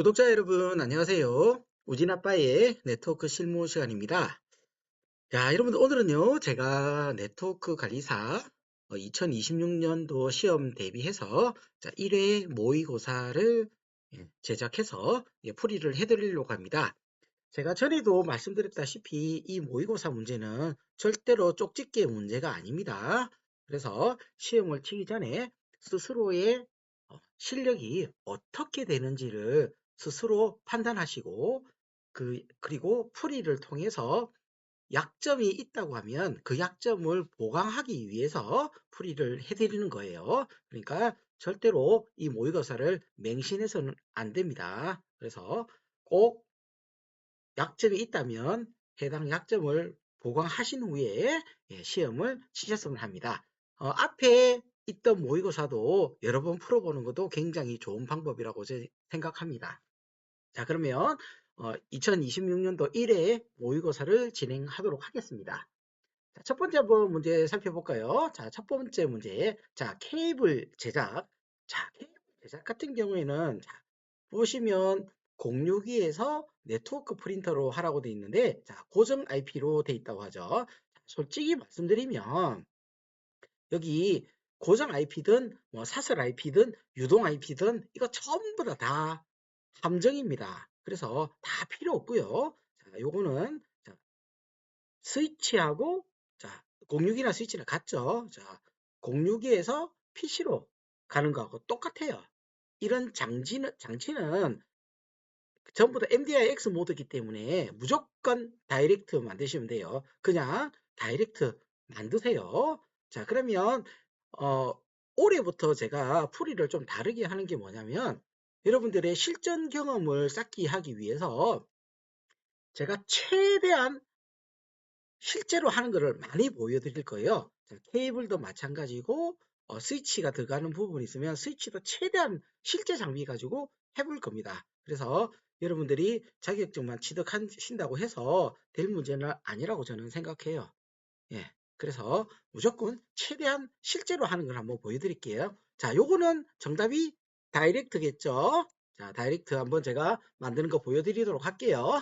구독자 여러분 안녕하세요. 우진아빠의 네트워크 실무 시간입니다. 자, 여러분 오늘은요 제가 네트워크 관리사 2026년도 시험 대비해서 1회 모의고사를 제작해서 풀이를 해드리려고 합니다. 제가 전에도 말씀드렸다시피 이 모의고사 문제는 절대로 쪽집게 문제가 아닙니다. 그래서 시험을 치기 전에 스스로의 실력이 어떻게 되는지를 스스로 판단하시고 그리고 풀이를 통해서 약점이 있다고 하면 그 약점을 보강하기 위해서 풀이를 해드리는 거예요. 그러니까 절대로 이 모의고사를 맹신해서는 안 됩니다. 그래서 꼭 약점이 있다면 해당 약점을 보강하신 후에 시험을 치셨으면 합니다. 앞에 있던 모의고사도 여러 번 풀어보는 것도 굉장히 좋은 방법이라고 생각합니다. 자, 그러면 2026년도 1회 모의고사를 진행하도록 하겠습니다. 자, 첫 번째 한번 문제 살펴볼까요? 자, 첫 번째 문제. 자, 케이블 제작. 자, 케이블 제작 같은 경우에는 자, 보시면 062에서 네트워크 프린터로 하라고 되어 있는데, 자, 고정 IP로 되어 있다고 하죠. 솔직히 말씀드리면, 여기 고정 IP든, 뭐 사설 IP든, 유동 IP든, 이거 전부 다 함정입니다. 그래서 다 필요 없고요. 자, 요거는 스위치하고 자 062나 스위치는 같죠. 자 062에서 PC로 가는 거하고 똑같아요. 이런 장치는 전부 다 MDI-X 모드이기 때문에 무조건 다이렉트 만드시면 돼요. 그냥 다이렉트 만드세요. 자, 그러면 올해부터 제가 풀이를 좀 다르게 하는 게 뭐냐면 여러분들의 실전 경험을 쌓기 하기 위해서 제가 최대한 실제로 하는 거를 많이 보여드릴 거예요. 자, 케이블도 마찬가지고 스위치가 들어가는 부분이 있으면 스위치도 최대한 실제 장비 가지고 해볼 겁니다. 그래서 여러분들이 자격증만 취득하신다고 해서 될 문제는 아니라고 저는 생각해요. 예, 그래서 무조건 최대한 실제로 하는 걸 한번 보여드릴게요. 자, 요거는 정답이 다이렉트겠죠? 자, 다이렉트 한번 제가 만드는 거 보여드리도록 할게요.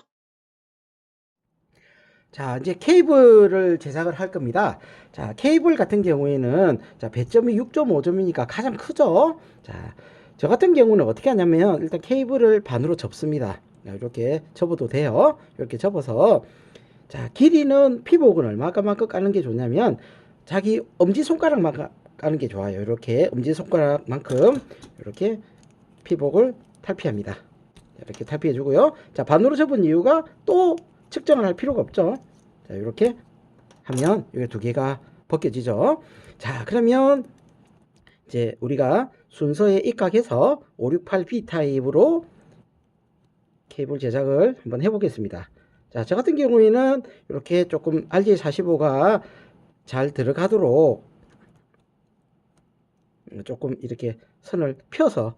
자, 이제 케이블을 제작을 할 겁니다. 자, 케이블 같은 경우에는 자, 배점이 6.5점이니까 가장 크죠? 자, 저 같은 경우는 어떻게 하냐면 일단 케이블을 반으로 접습니다. 이렇게 접어도 돼요. 이렇게 접어서 자, 길이는 피복은 얼마만큼 까는 게 좋냐면 자기 엄지손가락만 까는 게 좋아요. 이렇게 엄지손가락만큼 이렇게 피복을 탈피합니다. 이렇게 탈피해 주고요. 자, 반으로 접은 이유가 또 측정을 할 필요가 없죠. 자, 이렇게 하면 이게 두 개가 벗겨지죠. 자, 그러면 이제 우리가 순서에 입각해서 568B 타입으로 케이블 제작을 한번 해보겠습니다. 자, 저 같은 경우에는 이렇게 조금 RJ45가 잘 들어가도록 조금 이렇게 선을 펴서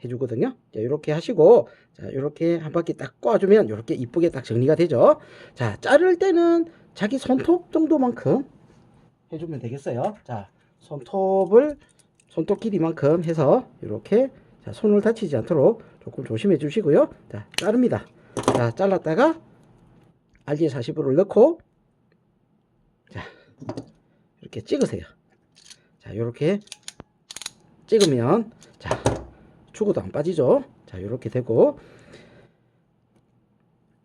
해주거든요. 자, 이렇게 하시고, 자, 이렇게 한 바퀴 딱 꽈주면 이렇게 이쁘게 딱 정리가 되죠. 자, 자를 때는 자기 손톱 정도만큼 해주면 되겠어요. 자, 손톱 길이만큼 해서 이렇게 자, 손을 다치지 않도록 조금 조심해 주시고요. 자, 자릅니다. 자, 잘랐다가 RJ45를 넣고, 자, 이렇게 찍으세요. 자, 이렇게 찍으면, 자, 축구도 안 빠지죠. 자, 이렇게 되고,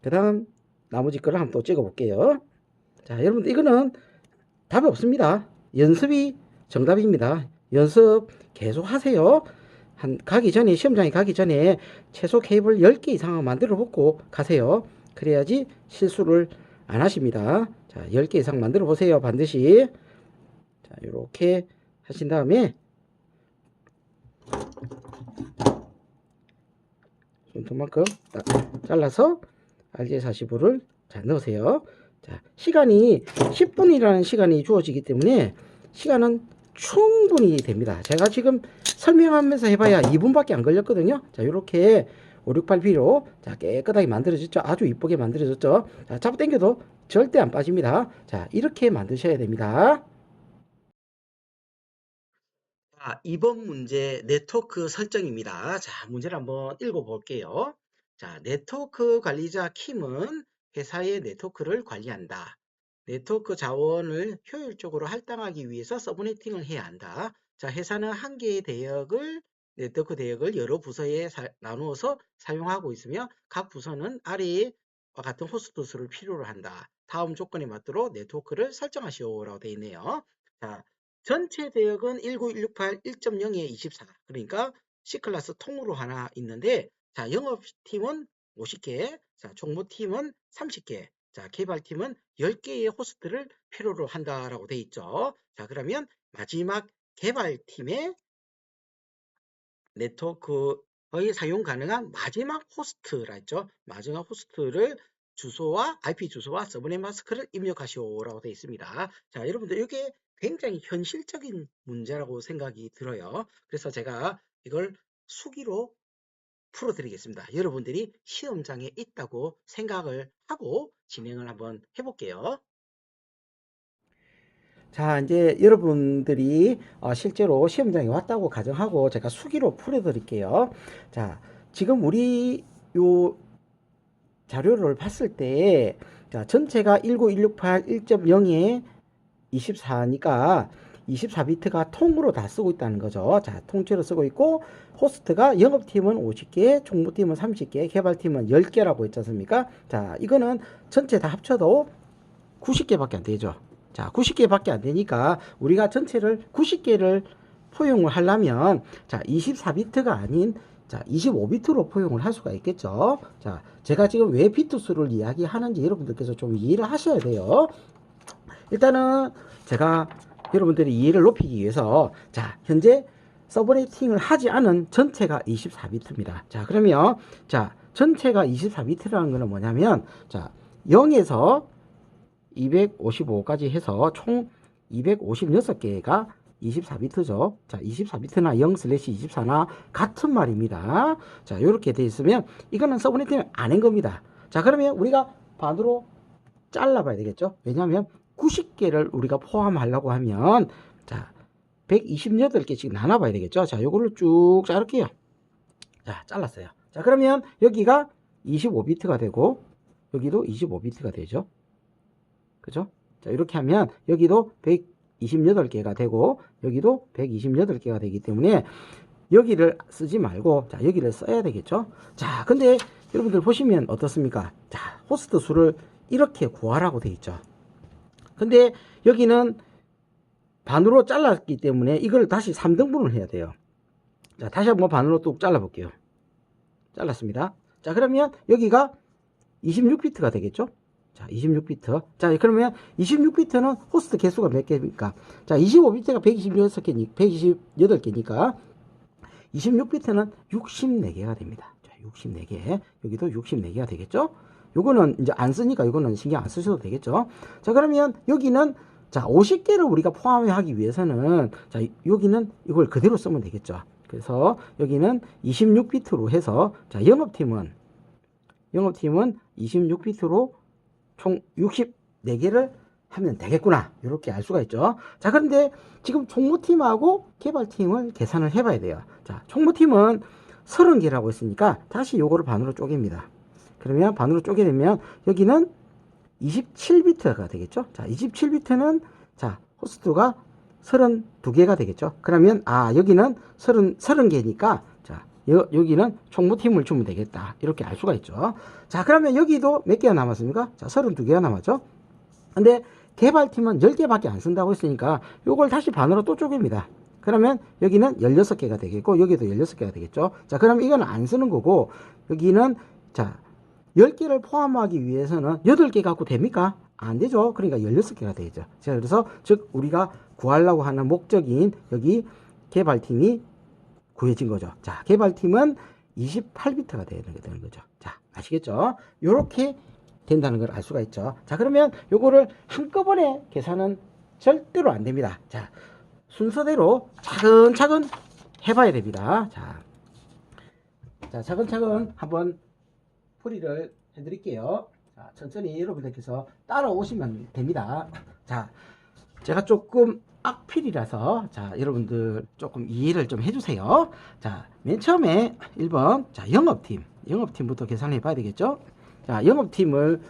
그 다음 나머지 거를 한번 또 찍어 볼게요. 자, 여러분들 이거는 답이 없습니다. 연습이 정답입니다. 연습 계속 하세요. 가기 전에 시험장에 가기 전에 최소 케이블 10개 이상을 만들어 보고 가세요. 그래야지 실수를 안 하십니다. 자, 10개 이상 만들어 보세요. 반드시. 자, 이렇게 하신 다음에 손톱만큼 딱 잘라서 RJ45를 자, 넣으세요. 자, 시간이 10분이라는 시간이 주어지기 때문에 시간은 충분히 됩니다. 제가 지금 설명하면서 해봐야 2분밖에 안 걸렸거든요. 자, 이렇게 568B로 자, 깨끗하게 만들어졌죠. 아주 이쁘게 만들어졌죠. 자, 잡아 당겨도 절대 안 빠집니다. 자, 이렇게 만드셔야 됩니다. 이번 문제 네트워크 설정입니다. 자, 문제를 한번 읽어볼게요. 자, 네트워크 관리자 킴은 회사의 네트워크를 관리한다. 네트워크 자원을 효율적으로 할당하기 위해서 서브네팅을 해야 한다. 자, 회사는 한 개의 네트워크 대역을 여러 부서에 나누어서 사용하고 있으며 각 부서는 아래와 같은 호스트 수를 필요로 한다. 다음 조건에 맞도록 네트워크를 설정하시오라고 되어 있네요. 자, 전체 대역은 19168 1.0에 24. 그러니까 C클래스 통으로 하나 있는데, 자, 영업팀은 50개, 자, 총무팀은 30개, 자, 개발팀은 10개의 호스트를 필요로 한다라고 돼 있죠. 자, 그러면 마지막 개발팀의 네트워크의 사용 가능한 마지막 호스트라 했죠. 마지막 호스트를 주소와 IP 주소와 서브넷 마스크를 입력하시오라고 되어 있습니다. 자, 여러분들 이게 굉장히 현실적인 문제라고 생각이 들어요. 그래서 제가 이걸 수기로 풀어드리겠습니다. 여러분들이 시험장에 있다고 생각을 하고 진행을 한번 해볼게요. 자, 이제 여러분들이 실제로 시험장에 왔다고 가정하고 제가 수기로 풀어드릴게요. 자, 지금 우리 요 자료를 봤을 때, 자, 전체가 19168 1.0에 24니까 24비트가 통으로 다 쓰고 있다는 거죠. 자, 통째로 쓰고 있고, 호스트가 영업팀은 50개, 총무팀은 30개, 개발팀은 10개라고 했지 않습니까? 자, 이거는 전체 다 합쳐도 90개밖에 안 되죠. 자, 90개밖에 안 되니까 우리가 전체를 90개를 포용을 하려면, 자, 24비트가 아닌, 자, 25비트로 포용을 할 수가 있겠죠. 자, 제가 지금 왜 비트 수를 이야기하는지 여러분들께서 좀 이해를 하셔야 돼요. 일단은 제가 여러분들이 이해를 높이기 위해서, 자, 현재 서브네팅을 하지 않은 전체가 24비트입니다. 자, 그러면, 자, 전체가 24비트라는 거는 뭐냐면, 자, 0에서 255까지 해서 총 256개가 24비트죠. 자, 24비트나 0/24나 같은 말입니다. 자, 이렇게 돼 있으면 이거는 서브네팅을 안 한 겁니다. 자, 그러면 우리가 반으로 잘라봐야 되겠죠. 왜냐하면 90개를 우리가 포함하려고 하면, 자, 128개씩 나눠봐야 되겠죠. 자, 요거를 쭉 자를게요. 자, 잘랐어요. 자, 그러면 여기가 25비트가 되고 여기도 25비트가 되죠. 그죠? 자, 이렇게 하면 여기도 128개가 되고 여기도 128개가 되기 때문에 여기를 쓰지 말고, 자, 여기를 써야 되겠죠? 자, 근데 여러분들 보시면 어떻습니까? 자, 호스트 수를 이렇게 구하라고 돼 있죠. 근데 여기는 반으로 잘랐기 때문에 이걸 다시 3등분을 해야 돼요. 자, 다시 한번 반으로 뚝 잘라 볼게요. 잘랐습니다. 자, 그러면 여기가 26비트가 되겠죠? 자, 26비트. 자, 그러면 26비트는 호스트 개수가 몇 개입니까? 자, 25비트가 128개니까 26비트는 64개가 됩니다. 자, 64개. 여기도 64개가 되겠죠? 요거는 이제 안 쓰니까 요거는 신경 안 쓰셔도 되겠죠? 자, 그러면 여기는, 자, 50개를 우리가 포함하기 위해서는, 자, 여기는 이걸 그대로 쓰면 되겠죠? 그래서 여기는 26비트로 해서, 자, 영업팀은 26비트로 총 64개를 하면 되겠구나, 이렇게 알 수가 있죠. 자, 그런데 지금 총무팀하고 개발팀을 계산을 해봐야 돼요. 자, 총무팀은 30개라고 했으니까 다시 요거를 반으로 쪼갭니다. 그러면 반으로 쪼개면 여기는 27비트가 되겠죠. 자, 27비트는, 자, 호스트가 32개가 되겠죠. 그러면, 여기는 30개니까, 자, 여기는 총무팀을 주면 되겠다, 이렇게 알 수가 있죠. 자, 그러면 여기도 몇 개가 남았습니까? 자, 32개가 남았죠. 근데 개발팀은 10개밖에 안 쓴다고 했으니까 요걸 다시 반으로 또 쪼갭니다. 그러면 여기는 16개가 되겠고 여기도 16개가 되겠죠. 자, 그러면 이건 안 쓰는 거고, 여기는, 자, 10개를 포함하기 위해서는 8개 갖고 됩니까? 안 되죠. 그러니까 16개가 되죠. 자, 그래서 즉 우리가 구하려고 하는 목적인 여기 개발팀이 구해진 거죠. 자, 개발팀은 28비트가 되는 거죠. 자, 아시겠죠? 요렇게 된다는 걸 알 수가 있죠. 자, 그러면 요거를 한꺼번에 계산은 절대로 안 됩니다. 자, 순서대로 차근차근 해봐야 됩니다. 자, 차근차근 한번 풀이를 해드릴게요. 자, 천천히 여러분들께서 따라오시면 됩니다. 자, 제가 조금 악필이라서 자 여러분들 조금 이해를 좀 해주세요. 자 맨 처음에 1번 자 영업팀부터 계산해 봐야 되겠죠. 자 영업팀을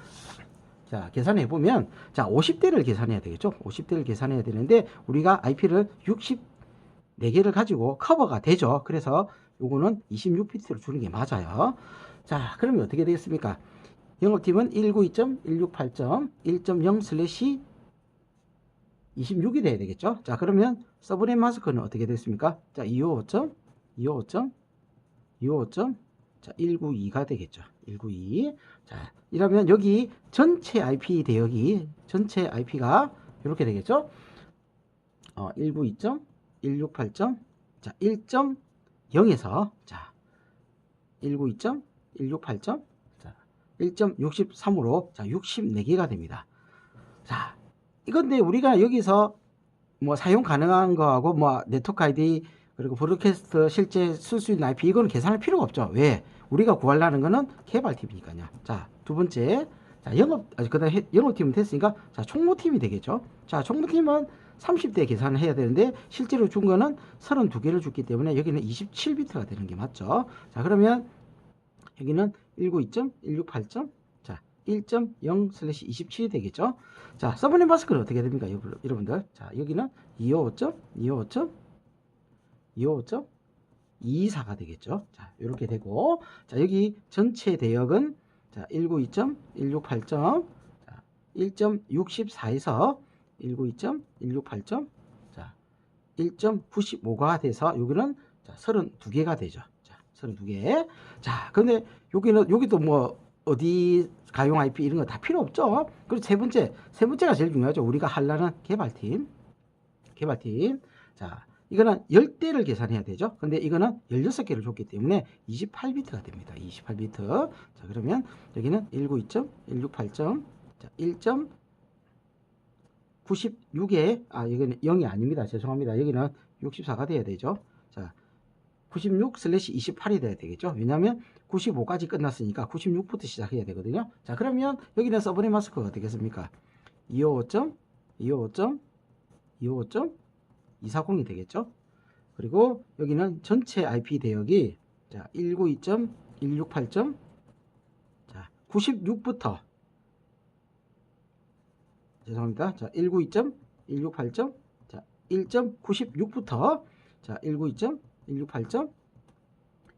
자 계산해 보면 자 50대를 계산해야 되겠죠. 50대를 계산해야 되는데 우리가 IP를 64개를 가지고 커버가 되죠. 그래서 요거는 26비트로 주는 게 맞아요. 자 그러면 어떻게 되겠습니까? 영업팀은 192.168.1.0/26이 돼야 되겠죠. 자 그러면 서브넷 마스크는 어떻게 됐습니까? 자 255.255.255. 자 192가 되겠죠. 192. 자 이러면 여기 전체 IP 대역이 전체 IP가 이렇게 되겠죠. 192.168. 자 1.0에서 자 192.168. 자 1.63으로 자 64개가 됩니다. 자 이건데 우리가 여기서 뭐 사용 가능한 거하고 뭐 네트워크 아이디 그리고 브로드캐스트 실제 쓸 수 있는 IP 이거는 계산할 필요가 없죠. 왜? 우리가 구하려는 거는 개발팀이니까요. 자, 두 번째. 자, 그다음 영업팀은 됐으니까 자, 총무팀이 되겠죠. 자, 총무팀은 30대 계산을 해야 되는데 실제로 준 거는 32개를 줬기 때문에 여기는 27비트가 되는 게 맞죠. 자, 그러면 여기는 192.168. 자, 1.0/27이 되겠죠. 자, 서브넷 마스크는 어떻게 됩니까, 여러분들? 자, 여기는 255.254가 되겠죠. 자, 이렇게 되고, 자, 여기 전체 대역은 자, 192.168. 자, 1.64에서 192.168. 자, 1.95가 돼서 여기는 자, 32개가 되죠. 자, 32개. 자, 근데 여기도 뭐 어디 가용 IP 이런 거 다 필요 없죠. 그리고 세 번째가 제일 중요하죠. 우리가 하려는 개발팀. 자, 이거는 10대를 계산해야 되죠. 근데 이거는 16개를 줬기 때문에 28비트가 됩니다. 28비트. 자, 그러면 여기는 192.168. 자, 1.96에 여기는 0이 아닙니다. 죄송합니다. 여기는 64가 돼야 되죠. 자, 96/28이 돼야 되겠죠. 왜냐하면 95까지 끝났으니까 96부터 시작해야 되거든요. 자, 그러면 여기는 서브넷 마스크가 어떻겠습니까? 255.240이 되겠죠. 그리고 여기는 전체 IP 대역이 자 192.168. 자 96부터 죄송합니다. 자 192.168. 자 1.96부터 자 192.168.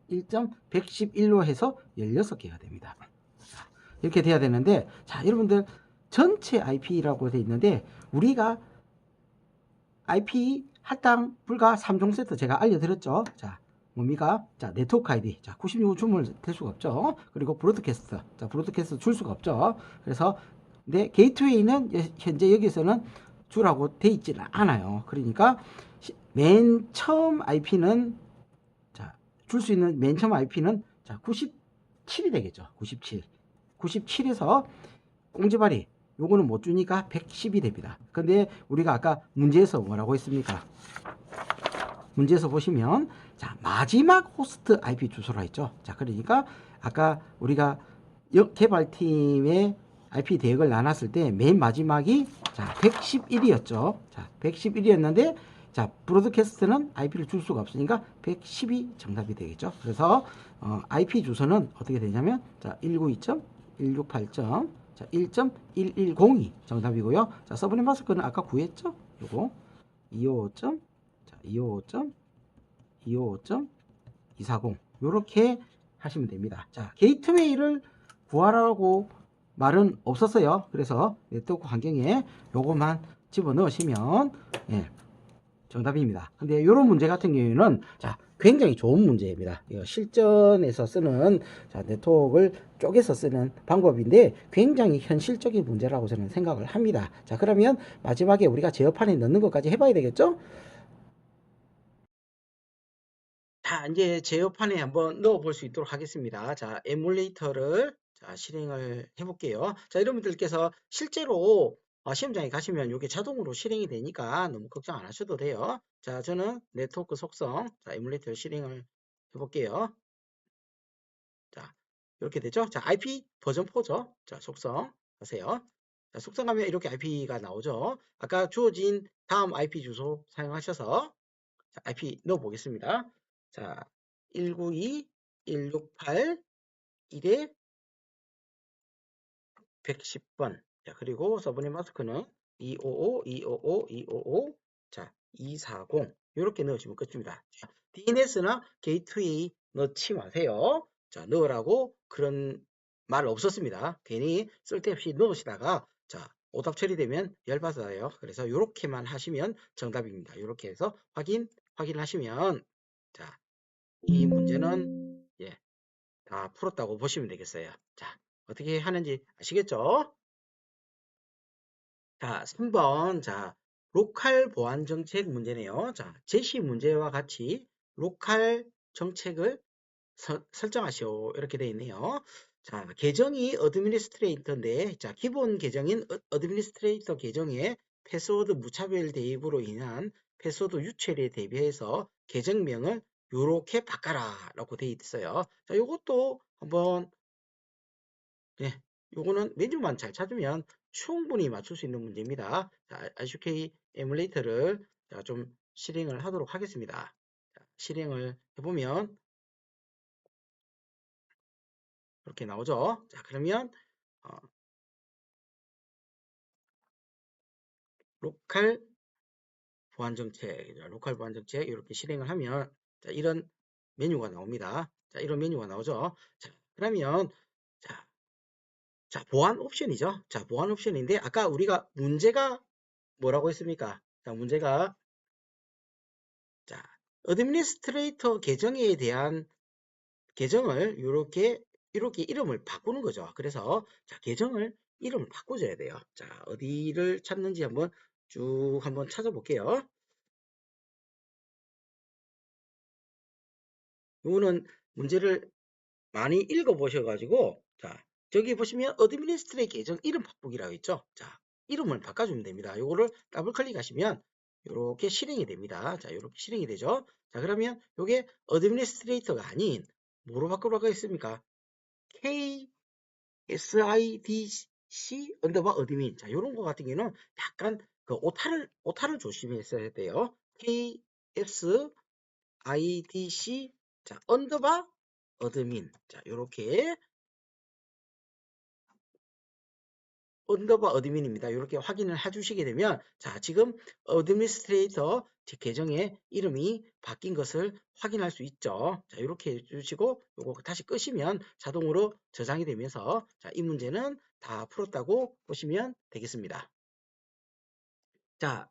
1.111로 해서 16개가 됩니다. 자, 이렇게 돼야 되는데 자 여러분들 전체 IP라고 되어 있는데 우리가 IP 할당 불가 3종 세트 제가 알려드렸죠. 자 뭡니까? 자 네트워크 아이디 자 96을 주문을 될 수가 없죠. 그리고 브로드캐스트 자 브로드캐스트 줄 수가 없죠. 그래서 근데 게이트웨이는 현재 여기서는 주라고 돼 있지는 않아요. 그러니까 맨 처음 IP는 줄 수 있는 맨 처음 IP는 자 97이 되겠죠. 97에서 꽁지발이 요거는 못 주니까 110이 됩니다. 근데 우리가 아까 문제에서 뭐라고 했습니까? 문제에서 보시면 자 마지막 호스트 IP 주소라 했죠. 자 그러니까 아까 우리가 개발팀의 IP 대역을 나눴을 때 맨 마지막이 자 111이었죠. 자 111이었는데 자 브로드캐스트는 IP를 줄 수가 없으니까 110이 정답이 되겠죠. 그래서 IP 주소는 어떻게 되냐면 자 192.168. 자 1.110이 정답이고요. 자 서브넷 마스크는 아까 구했죠. 요거 255. 자 255.240 요렇게 하시면 됩니다. 자 게이트웨이를 구하라고 말은 없었어요. 그래서 네트워크 환경에 요것만 집어넣으시면 예, 정답입니다. 근데 이런 문제 같은 경우에는 자 굉장히 좋은 문제입니다. 이거 실전에서 쓰는 자, 네트워크를 쪼개서 쓰는 방법인데 굉장히 현실적인 문제라고 저는 생각을 합니다. 자 그러면 마지막에 우리가 제어판에 넣는 것까지 해봐야 되겠죠? 자 이제 제어판에 한번 넣어 볼 수 있도록 하겠습니다. 자 에뮬레이터를 자, 실행을 해볼게요. 자 여러분들께서 실제로 시험장에 가시면 이게 자동으로 실행이 되니까 너무 걱정 안 하셔도 돼요. 자 저는 네트워크 속성 자 에뮬레이터 실행을 해볼게요. 자 이렇게 되죠. 자 IP 버전 4죠. 자 속성 하세요. 자, 속성하면 이렇게 IP가 나오죠. 아까 주어진 다음 IP 주소 사용하셔서 자, IP 넣어 보겠습니다. 자, 192.168 1에 110번. 자, 그리고 서브넷 마스크는 255, 255, 255, 자, 240. 이렇게 넣으시면 끝입니다. 자, DNS나 게이트웨이 넣지 마세요. 자, 넣으라고 그런 말 없었습니다. 괜히 쓸데없이 넣으시다가, 자, 오답 처리되면 열받아요. 그래서 이렇게만 하시면 정답입니다. 이렇게 해서 확인하시면, 자, 이 문제는, 예, 다 풀었다고 보시면 되겠어요. 자, 어떻게 하는지 아시겠죠? 자, 3번. 자, 로컬 보안 정책 문제네요. 자, 제시 문제와 같이 로컬 정책을 설정하시오. 이렇게 되어 있네요. 자, 계정이 어드미니스트레이터인데, 자, 기본 계정인 어드미니스트레이터 계정에 패스워드 무차별 대입으로 인한 패스워드 유출에 대비해서 계정명을 요렇게 바꿔라 라고 되어 있어요. 자, 요것도 한번, 네, 요거는 메뉴만 잘 찾으면 충분히 맞출 수 있는 문제입니다. 자, RCK 에뮬레이터를 좀 실행을 하도록 하겠습니다. 자, 실행을 해보면 이렇게 나오죠. 자, 그러면 어, 로컬 보안 정책, 로컬 보안 정책 이렇게 실행을 하면 자, 이런 메뉴가 나옵니다. 자, 이런 메뉴가 나오죠. 자, 그러면 자, 자, 보안 옵션이죠. 자, 보안 옵션인데 아까 우리가 문제가 뭐라고 했습니까? 자, 문제가 자, 어드미니스트레이터 계정에 대한 계정을 이렇게 이름을 바꾸는 거죠. 그래서 자, 계정을 이름을 바꿔줘야 돼요. 자, 어디를 찾는지 한번 찾아볼게요. 이거는 문제를 많이 읽어보셔가지고 자, 저기 보시면 어드미니스트레이터 계정 이름 바꾸기라고 있죠. 자, 이름을 바꿔주면 됩니다. 이거를 더블 클릭하시면 이렇게 실행이 됩니다. 자, 이렇게 실행이 되죠. 자, 그러면 이게 어드미니스트레이터가 아닌 뭐로 바꾸라고 했습니까? KSIDC 언더바 어드민. 자, 요런 거 같은 경우는 약간 그 오타를 조심했어야 돼요. KSIDC 자, 언더바 어드민. 자, 요렇게 언더바 어드민입니다. 이렇게 확인을 해주시게 되면 자, 지금 어드미니스트레이터 계정의 이름이 바뀐 것을 확인할 수 있죠. 자, 이렇게 해주시고 요거 다시 끄시면 자동으로 저장이 되면서 자, 이 문제는 다 풀었다고 보시면 되겠습니다. 자,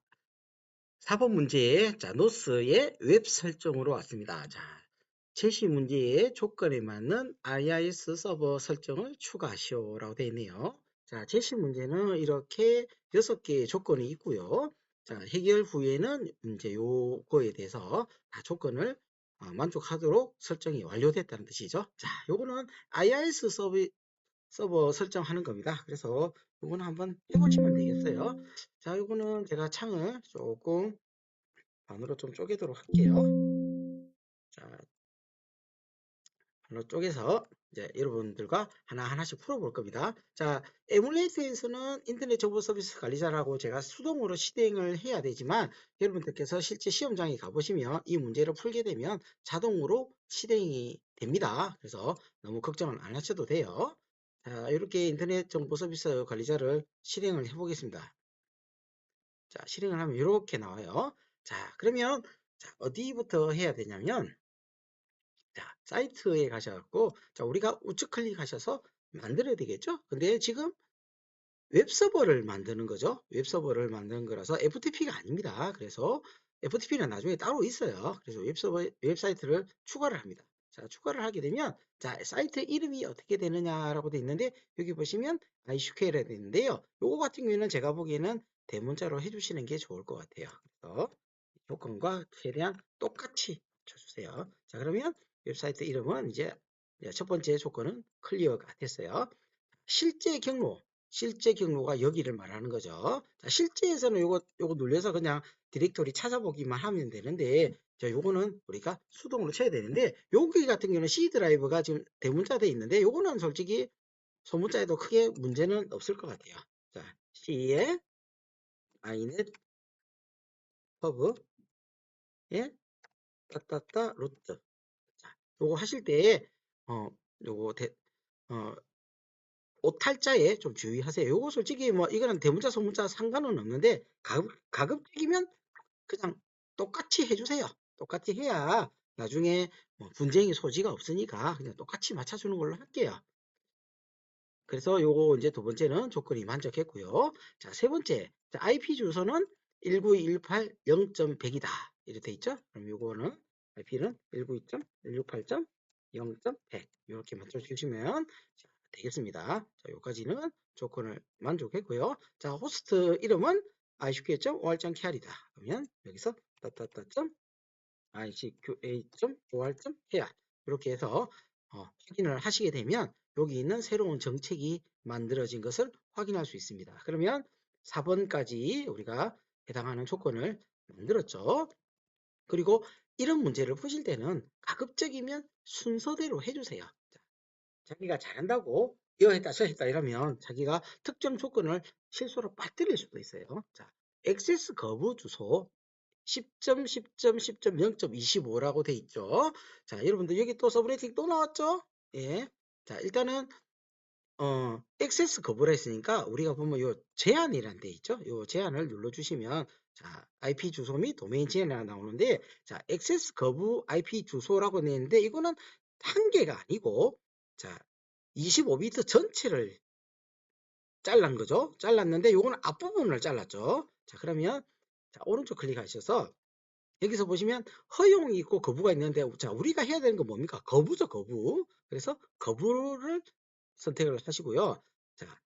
4번 문제 자, 노스의 웹 설정으로 왔습니다. 자, 제시 문제의 조건에 맞는 IIS 서버 설정을 추가하시오라고 되어 있네요. 자, 제시 문제는 이렇게 6개의 조건이 있고요. 자, 해결 후에는 이제 요거에 대해서 다 조건을 만족하도록 설정이 완료됐다는 뜻이죠. 자, 요거는 IIS 서버 설정하는 겁니다. 그래서 요거는 한번 해보시면 되겠어요. 자, 요거는 제가 창을 조금 반으로 좀 쪼개도록 할게요. 자, 반으로 쪼개서 이제 여러분들과 하나하나씩 풀어볼 겁니다. 자, 에뮬레이터에서는 인터넷 정보 서비스 관리자라고 제가 수동으로 실행을 해야 되지만 여러분들께서 실제 시험장에 가보시면 이 문제를 풀게 되면 자동으로 실행이 됩니다. 그래서 너무 걱정은 안 하셔도 돼요. 자, 이렇게 인터넷 정보 서비스 관리자를 실행을 해보겠습니다. 자, 실행을 하면 이렇게 나와요. 자, 그러면 자, 어디부터 해야 되냐면 자, 사이트에 가셔갖고 자, 우리가 우측 클릭하셔서 만들어야 되겠죠? 근데 지금 웹서버를 만드는 거죠. 웹서버를 만드는 거라서 FTP가 아닙니다. 그래서 FTP는 나중에 따로 있어요. 그래서 웹사이트를 추가를 합니다. 자, 추가를 하게 되면 자, 사이트 이름이 어떻게 되느냐라고 되어 있는데 여기 보시면 ICQL이 되는데요. 요거 같은 경우에는 제가 보기에는 대문자로 해주시는 게 좋을 것 같아요. 그래서 조건과 최대한 똑같이 쳐주세요. 자, 그러면 웹사이트 이름은 이제 첫 번째 조건은 클리어가 됐어요. 실제 경로가 여기를 말하는 거죠. 자, 실제에서는 요거 눌려서 그냥 디렉토리 찾아보기만 하면 되는데, 자, 요거는 우리가 수동으로 쳐야 되는데, 여기 같은 경우는 C 드라이브가 지금 대문자 돼 있는데, 요거는 솔직히 소문자에도 크게 문제는 없을 것 같아요. 자, P의 inet 허브 예 따따따 루트. 자, 요거 하실 때 요거 오탈자에 좀 주의하세요. 요거 솔직히 뭐 이거는 대문자 소문자 상관은 없는데 가급적이면 그냥 똑같이 해주세요. 똑같이 해야 나중에 뭐 분쟁의 소지가 없으니까 그냥 똑같이 맞춰주는 걸로 할게요. 그래서 요거 이제 두 번째는 조건이 만족했고요. 자, 세 번째. 자, IP 주소는 192.168.0.100이다. 이렇게 돼 있죠? 그럼 요거는 IP는 192.168.0.100 이렇게 맞춰 주시면 되겠습니다. 자, 여기까지는 조건을 만족했고요. 자, 호스트 이름은 icqa.or.kr이다. 그러면 여기서 icqa.or.kr 이렇게 해서 확인을 하시게 되면 여기 있는 새로운 정책이 만들어진 것을 확인할 수 있습니다. 그러면 4번까지 우리가 해당하는 조건을 만들었죠. 그리고 이런 문제를 푸실 때는 가급적이면 순서대로 해주세요. 자기가 잘한다고 이어했다 저했다 이러면 자기가 특정 조건을 실수로 빠뜨릴 수도 있어요. 자, 액세스 거부 주소 10.10.10.0.25라고 돼 있죠. 자, 여러분들 여기 또 서브레이팅 또 나왔죠? 예. 자, 일단은 액세스 거부라 했으니까 우리가 보면 요 제한이란 데 있죠. 요 제한을 눌러주시면 자, IP 주소 및 도메인 제한이 나오는데 자, 액세스 거부 IP 주소라고 냈는데 이거는 한 개가 아니고 자, 25비트 전체를 잘란 거죠. 잘랐는데 요거는 앞부분을 잘랐죠. 자, 그러면 자, 오른쪽 클릭하셔서 여기서 보시면 허용이 있고 거부가 있는데 자, 우리가 해야 되는 건 뭡니까? 거부죠, 거부. 그래서 거부를 선택을 하시고요. 자,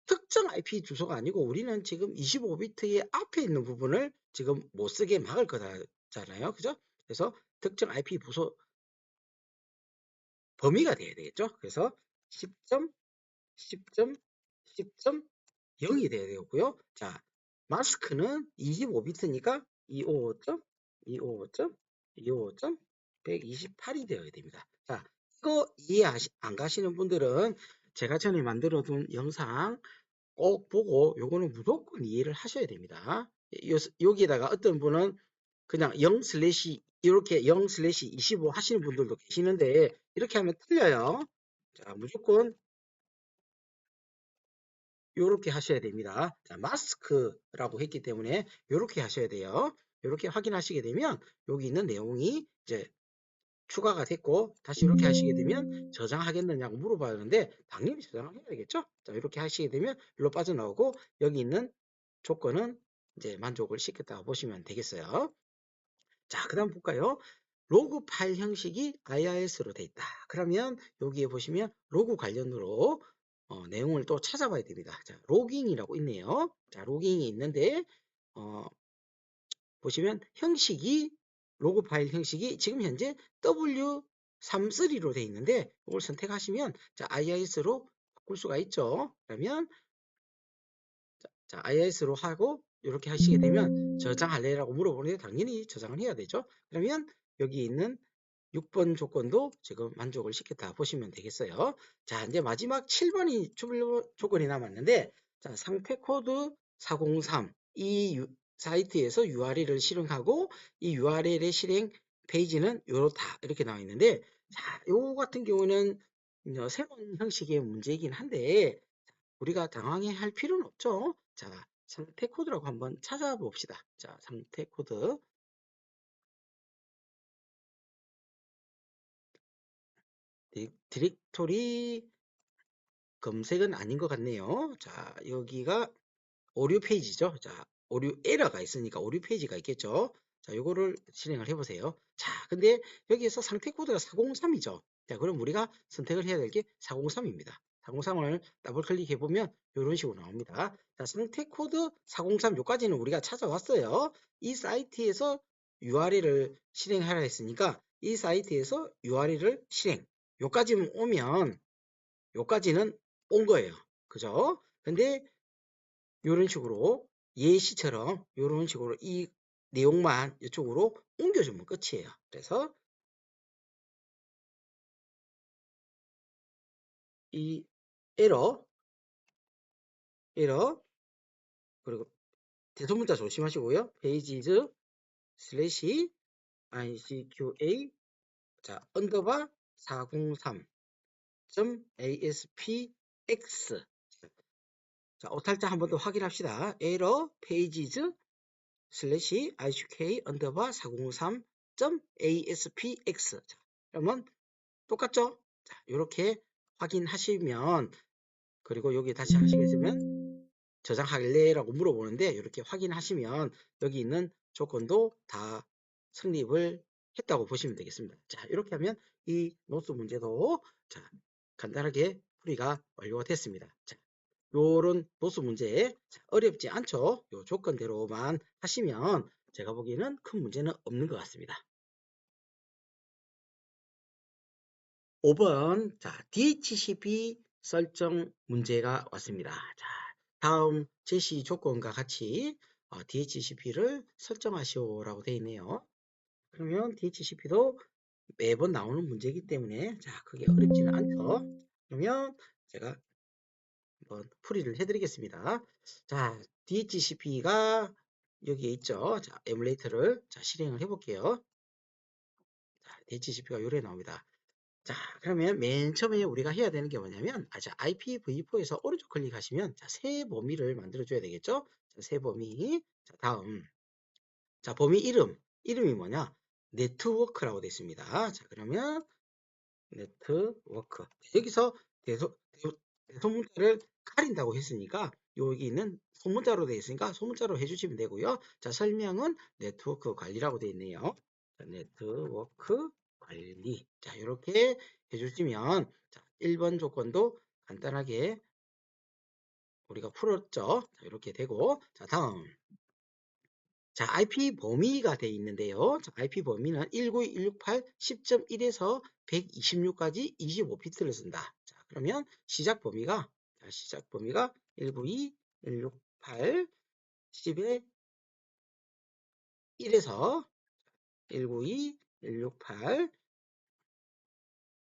특정 IP 주소가 아니고 우리는 지금 25비트의 앞에 있는 부분을 지금 못 쓰게 막을 거잖아요. 그죠? 그래서 특정 IP 주소 범위가 돼야 되겠죠. 그래서 10점, 10점, 10.0이 돼야 되고요. 자, 마스크는 25비트니까 255점, 255점, 255점, 128이 되어야 됩니다. 자, 이거 이해 안 가시는 분들은 제가 전에 만들어 둔 영상 꼭 보고 요거는 무조건 이해를 하셔야 됩니다. 여기에다가 어떤 분은 그냥 0 슬래시 이렇게 0 슬래시 25 하시는 분들도 계시는데 이렇게 하면 틀려요. 자, 무조건 요렇게 하셔야 됩니다. 자, 마스크라고 했기 때문에 요렇게 하셔야 돼요. 요렇게 확인하시게 되면 여기 있는 내용이 이제 추가가 됐고 다시 이렇게 하시게 되면 저장하겠느냐고 물어봐야 하는데 당연히 저장을 해야 되겠죠. 자, 이렇게 하시게 되면 일로 빠져나오고 여기 있는 조건은 이제 만족을 시켰다고 보시면 되겠어요. 자, 그 다음 볼까요? 로그 파일 형식이 IIS로 돼 있다. 그러면 여기에 보시면 로그 관련으로 내용을 또 찾아봐야 됩니다. 자, 로깅이라고 있네요. 자, 로깅이 있는데 보시면 형식이 로그 파일 형식이 지금 현재 W33로 돼 있는데 이걸 선택하시면 자, IIS로 바꿀 수가 있죠. 그러면 자, IIS로 하고 이렇게 하시게 되면 저장할래라고 물어보는데 당연히 저장을 해야 되죠. 그러면 여기 있는 6번 조건도 지금 만족을 시켰다 보시면 되겠어요. 자, 이제 마지막 7번이 조건이 남았는데 자, 상태 코드 403 이 사이트에서 URL을 실행하고 이 URL의 실행 페이지는 이렇다 이렇게 나와 있는데 자, 요 같은 경우는 새로운 형식의 문제이긴 한데 우리가 당황해 할 필요는 없죠. 자, 상태 코드라고 한번 찾아봅시다. 자, 상태 코드 디렉토리 검색은 아닌 것 같네요. 자, 여기가 오류 페이지죠. 자, 오류 에러가 있으니까 오류 페이지가 있겠죠. 자, 요거를 실행을 해보세요. 자, 근데 여기에서 상태 코드가 403이죠. 자, 그럼 우리가 선택을 해야 될 게 403입니다. 403을 더블 클릭해보면 이런 식으로 나옵니다. 자, 상태 코드 403 요까지는 우리가 찾아왔어요. 이 사이트에서 URL을 실행하라 했으니까 이 사이트에서 URL을 실행. 요까지 오면 요까지는 온 거예요. 그죠? 근데 이런 식으로 예시처럼 이런 식으로 이 내용만 이쪽으로 옮겨주면 끝이에요. 그래서 이 에러 그리고 대소문자 조심하시고요. 페이지즈 슬래시 ICQA 자 언더바 403.ASPX 자 오탈자 한 번 더 확인합시다. 에러 페이지즈 슬래시 ICQA 언더바 403.ASPX 자, 그러면 똑같죠? 자, 이렇게 확인하시면 그리고 여기 다시 하시겠으면 저장할래라고 물어보는데 이렇게 확인하시면 여기 있는 조건도 다 성립을 했다고 보시면 되겠습니다. 자, 이렇게 하면 이 노트 문제도 자, 간단하게 풀이가 완료가 됐습니다. 자, 요런 노트 문제 어렵지 않죠? 요 조건대로만 하시면 제가 보기에는 큰 문제는 없는 것 같습니다. 5번 자 DHCP 설정 문제가 왔습니다. 자, 다음 제시 조건과 같이 DHCP를 설정하시오라고 되어 있네요. 그러면 DHCP도 매번 나오는 문제이기 때문에 자 그게 어렵지는 않죠. 그러면 제가 한번 풀이를 해드리겠습니다. 자 DHCP가 여기에 있죠. 자 에뮬레이터를 자 실행을 해볼게요. 자 DHCP가 요래 나옵니다. 자, 그러면 맨 처음에 우리가 해야 되는 게 뭐냐면, 자, IPv4에서 오른쪽 클릭하시면, 자, 새 범위를 만들어줘야 되겠죠? 자, 새 범위. 자, 다음. 자, 범위 이름이 뭐냐? 네트워크라고 되어 있습니다. 자, 그러면, 네트워크. 여기서 대소문자를 가린다고 했으니까, 여기 있는 소문자로 되어 있으니까, 소문자로 해주시면 되고요. 자, 설명은 네트워크 관리라고 되어 있네요. 자, 네트워크 관리. 자, 이렇게 해주시면, 자, 1번 조건도 간단하게 우리가 풀었죠. 자, 이렇게 되고, 자, 다음. 자, IP 범위가 되어 있는데요. 자, IP 범위는 192.168 10.1에서 126까지 25비트를 쓴다. 자, 그러면 시작 범위가 192.168 10에 1에서 192.168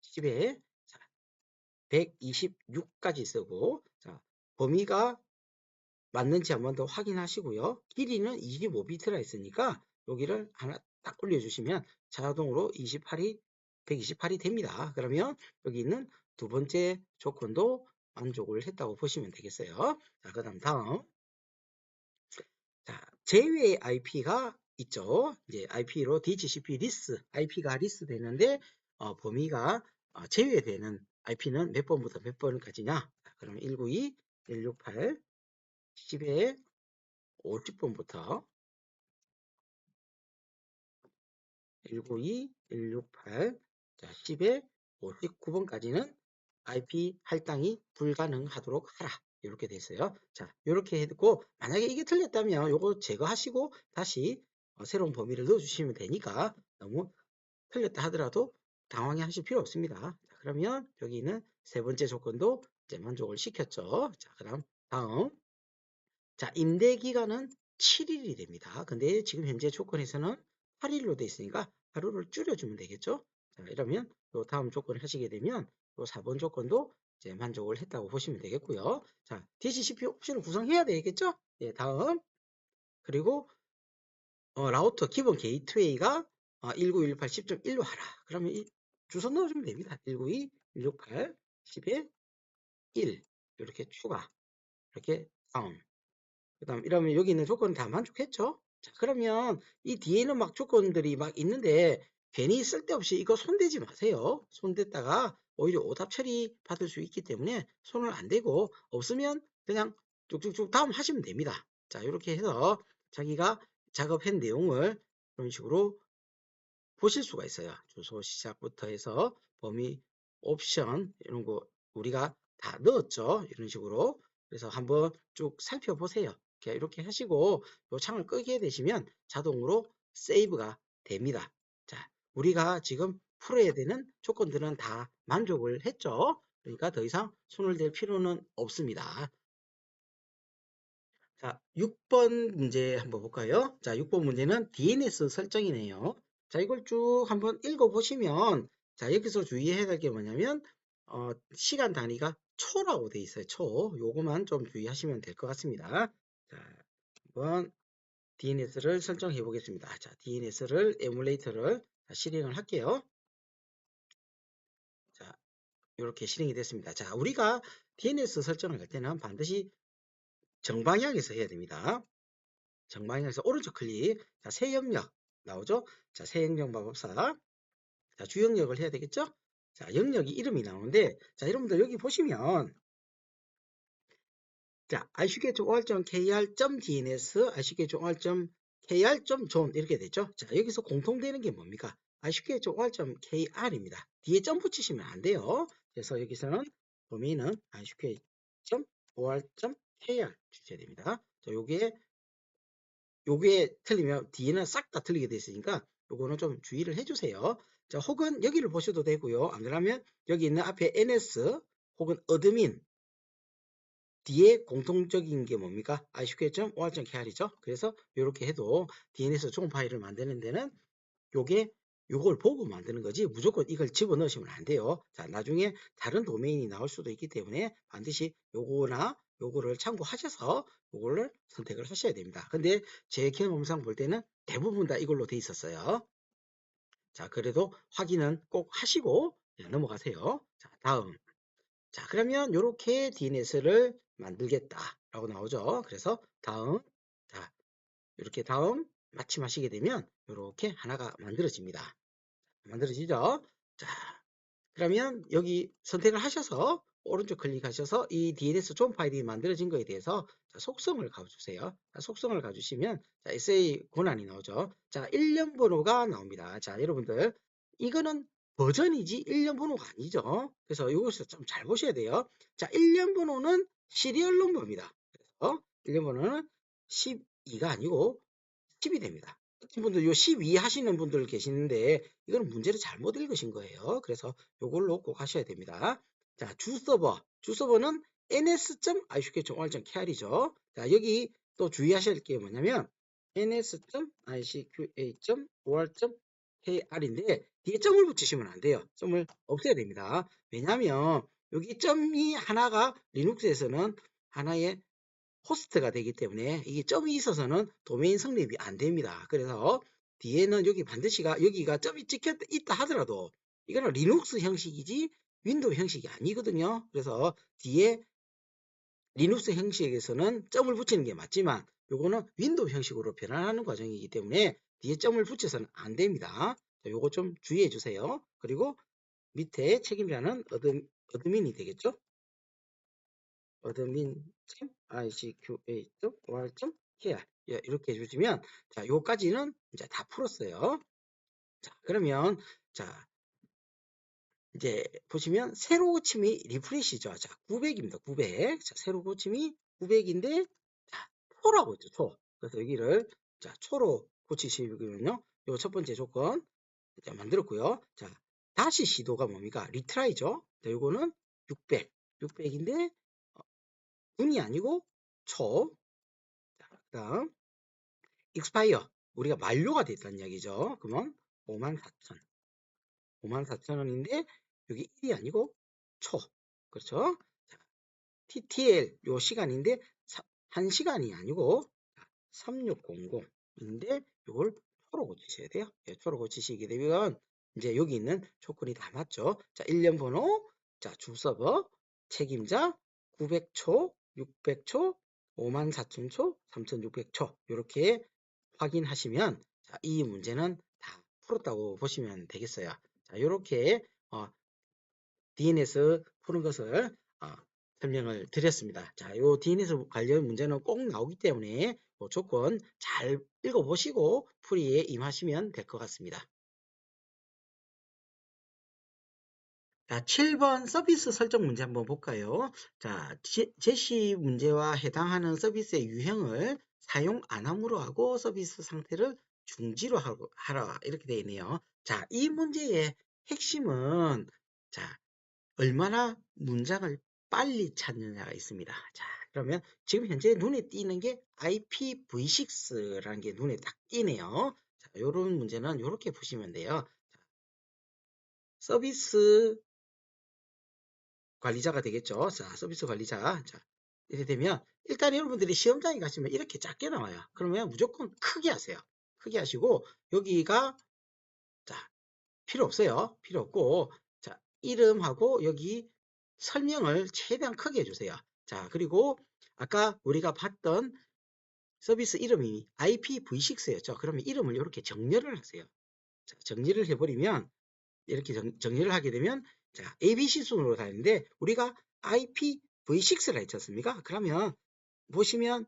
10에 126까지 쓰고 자, 범위가 맞는지 한번 더 확인하시고요. 길이는 25비트라 했으니까 여기를 하나 딱 올려주시면 자동으로 128이 됩니다. 그러면 여기 있는 두 번째 조건도 만족을 했다고 보시면 되겠어요. 자, 그 다음. 자, 제외의 IP가 있죠. 이제 IP로 DHCP 리스, IP가 리스 되는데, 범위가 제외되는 IP는 몇 번부터 몇 번까지냐? 그러면 192.168 10에 50번부터 192.168 자, 10에 59번까지는 IP 할당이 불가능하도록 하라. 이렇게 돼 있어요. 자, 이렇게 해두고 만약에 이게 틀렸다면 이거 제거하시고 다시 새로운 범위를 넣어주시면 되니까 너무 틀렸다 하더라도 당황해 하실 필요 없습니다. 자, 그러면 여기는 세 번째 조건도 이제 만족을 시켰죠. 자, 그다음 다음. 자, 임대 기간은 7일이 됩니다. 근데 지금 현재 조건에서는 8일로 돼 있으니까 하루를 줄여주면 되겠죠? 자, 이러면 또 다음 조건을 하시게 되면 또 4번 조건도 이제 만족을 했다고 보시면 되겠고요. 자, DHCP 옵션을 구성해야 되겠죠? 예, 다음. 그리고 라우터 기본 게이트웨이가 1918 10.1로 하라. 그러면 이 주소 넣어주면 됩니다. 192, 168, 10에 1 이렇게 추가 이렇게 다운 그 다음 이러면 여기 있는 조건은 다 만족했죠? 자, 그러면 이 뒤에는 막 조건들이 막 있는데 괜히 쓸데없이 이거 손대지 마세요. 손댔다가 오히려 오답 처리 받을 수 있기 때문에 손을 안 대고 없으면 그냥 쭉쭉쭉 다음 하시면 됩니다. 자, 이렇게 해서 자기가 작업한 내용을 그런 식으로 보실 수가 있어요. 주소 시작부터 해서 범위, 옵션 이런 거 우리가 다 넣었죠. 이런 식으로. 그래서 한번 쭉 살펴보세요. 이렇게 하시고 이 창을 끄게 되시면 자동으로 세이브가 됩니다. 자, 우리가 지금 풀어야 되는 조건들은 다 만족을 했죠. 그러니까 더 이상 손을 댈 필요는 없습니다. 자, 6번 문제 한번 볼까요? 자, 6번 문제는 DNS 설정이네요. 자, 이걸 쭉 한번 읽어보시면, 자, 여기서 주의해야 될 게 뭐냐면, 시간 단위가 초라고 돼 있어요. 초. 요거만 좀 주의하시면 될 것 같습니다. 자, 한번 DNS를 설정해 보겠습니다. 자, DNS를 에뮬레이터를 실행을 할게요. 자, 이렇게 실행이 됐습니다. 자, 우리가 DNS 설정을 할 때는 반드시 정방향에서 해야 됩니다. 정방향에서 오른쪽 클릭. 자, 새 영역 나오죠? 자, 새 영역 마법사. 자, 주영역을 해야 되겠죠? 자, 영역이 이름이 나오는데, 자, 여러분들 여기 보시면, 자, iSQL.or.kr.dns, iSQL.kr.zone 이렇게 되죠? 자, 여기서 공통되는 게 뭡니까? iSQL.or.kr입니다. 뒤에 점 붙이시면 안 돼요. 그래서 여기서는 도메인은 iSQL.or.kr 주셔야 됩니다. 자, 요게 틀리면 뒤에는 싹 다 틀리게 돼 있으니까 요거는 좀 주의를 해주세요. 자, 혹은 여기를 보셔도 되고요. 안 그러면 여기 있는 앞에 ns 혹은 어드민 뒤에 공통적인 게 뭡니까? iSQL.or.kr이죠. 그래서 이렇게 해도 DNS 좋은 파일을 만드는 데는 요걸 보고 만드는 거지 무조건 이걸 집어넣으시면 안 돼요. 자, 나중에 다른 도메인이 나올 수도 있기 때문에 반드시 요거나 요거를 참고하셔서 요거를 선택을 하셔야 됩니다. 근데 제 경험상 볼 때는 대부분 다 이걸로 돼 있었어요. 자, 그래도 확인은 꼭 하시고 넘어가세요. 자, 다음. 자, 그러면 이렇게 DNS를 만들겠다라고 나오죠. 그래서 다음. 자, 이렇게 다음 마침하시게 되면 이렇게 하나가 만들어집니다. 만들어지죠? 자, 그러면 여기 선택을 하셔서 오른쪽 클릭하셔서 이 DNS 존 파일이 만들어진 거에 대해서 속성을 가주세요. 속성을 가주시면 SA 권한이 나오죠. 자, 1년 번호가 나옵니다. 자, 여러분들 이거는 버전이지 1년 번호가 아니죠. 그래서 이것을 좀 잘 보셔야 돼요. 자, 1년 번호는 시리얼 넘버입니다. 그래서 1년 번호는 12가 아니고 10이 됩니다. 분들 요 12 하시는 분들 계시는데 이거는 문제를 잘못 읽으신 거예요. 그래서 요걸로 꼭 하셔야 됩니다. 자, 주서버는 ns.iqk.or.kr이죠. 자, 여기 또 주의하셔야 할 게 뭐냐면 ns.iqk.or.kr인데 뒤에 점을 붙이시면 안 돼요. 점을 없애야 됩니다. 왜냐하면 여기 점이 하나가 리눅스에서는 하나의 호스트가 되기 때문에 이게 점이 있어서는 도메인 성립이 안 됩니다. 그래서 뒤에는 여기 반드시가 여기가 점이 찍혀 있다 하더라도 이거는 리눅스 형식이지 윈도우 형식이 아니거든요. 그래서 뒤에 리눅스 형식에서는 점을 붙이는 게 맞지만 요거는 윈도우 형식으로 변환하는 과정이기 때문에 뒤에 점을 붙여서는 안 됩니다. 요거 좀 주의해 주세요. 그리고 밑에 책임자는 어드민이 되겠죠. admin.icja.or.kr 이렇게 해주시면 자, 요까지는 이제 다 풀었어요. 자, 그러면 자, 이제 보시면 새로 고침이 리프레시죠. 자, 900입니다. 900. 자, 새로 고침이 900인데 자, 초라고 있죠. 초. 그래서 여기를 자, 초로 고치시면요. 요 첫 번째 조건 자, 만들었고요. 자, 다시 시도가 뭡니까? 리트라이죠. 자, 요거는 600. 600인데 분이 아니고 초. 자, 그다음 익스파이어 우리가 만료가 됐다는 이야기죠. 그러면 54,000. 54,000원인데 여기 1이 아니고 초. 그렇죠? 자, TTL 요 시간인데 1시간이 아니고 3600인데 요걸 초로 고치셔야 돼요. 예, 초로 고치시게 되면 이제 여기 있는 조건이 다 맞죠. 자, 1년 번호, 자, 주서버, 책임자, 900초, 600초, 54,000초, 3,600초 이렇게 확인하시면 자, 이 문제는 다 풀었다고 보시면 되겠어요. 자, 이렇게 DNS 푸는 것을 설명을 드렸습니다. 자, 요 DNS 관련 문제는 꼭 나오기 때문에 요 조건 잘 읽어보시고 풀이에 임하시면 될 것 같습니다. 자, 7번 서비스 설정 문제 한번 볼까요? 자, 제시 문제와 해당하는 서비스의 유형을 사용 안 함으로 하고 서비스 상태를 중지로 하라 이렇게 되어 있네요. 자, 이 문제의 핵심은 자, 얼마나 문장을 빨리 찾느냐가 있습니다. 자, 그러면 지금 현재 눈에 띄는 게 IPv6라는 게 눈에 딱 띄네요. 자, 요런 문제는 이렇게 보시면 돼요. 서비스 관리자가 되겠죠. 자, 서비스 관리자. 자, 이렇게 되면 일단 여러분들이 시험장에 가시면 이렇게 작게 나와요. 그러면 무조건 크게 하세요. 크게 하시고 여기가 자 필요 없어요. 필요 없고 자 이름하고 여기 설명을 최대한 크게 해주세요. 자 그리고 아까 우리가 봤던 서비스 이름이 IPv6였죠. 그러면 이름을 이렇게 정렬을 하세요. 자, 정리를 해버리면 이렇게 정리를 하게 되면 자 ABC 순으로 다니는데 우리가 IPv6라 했지 않습니까? 그러면 보시면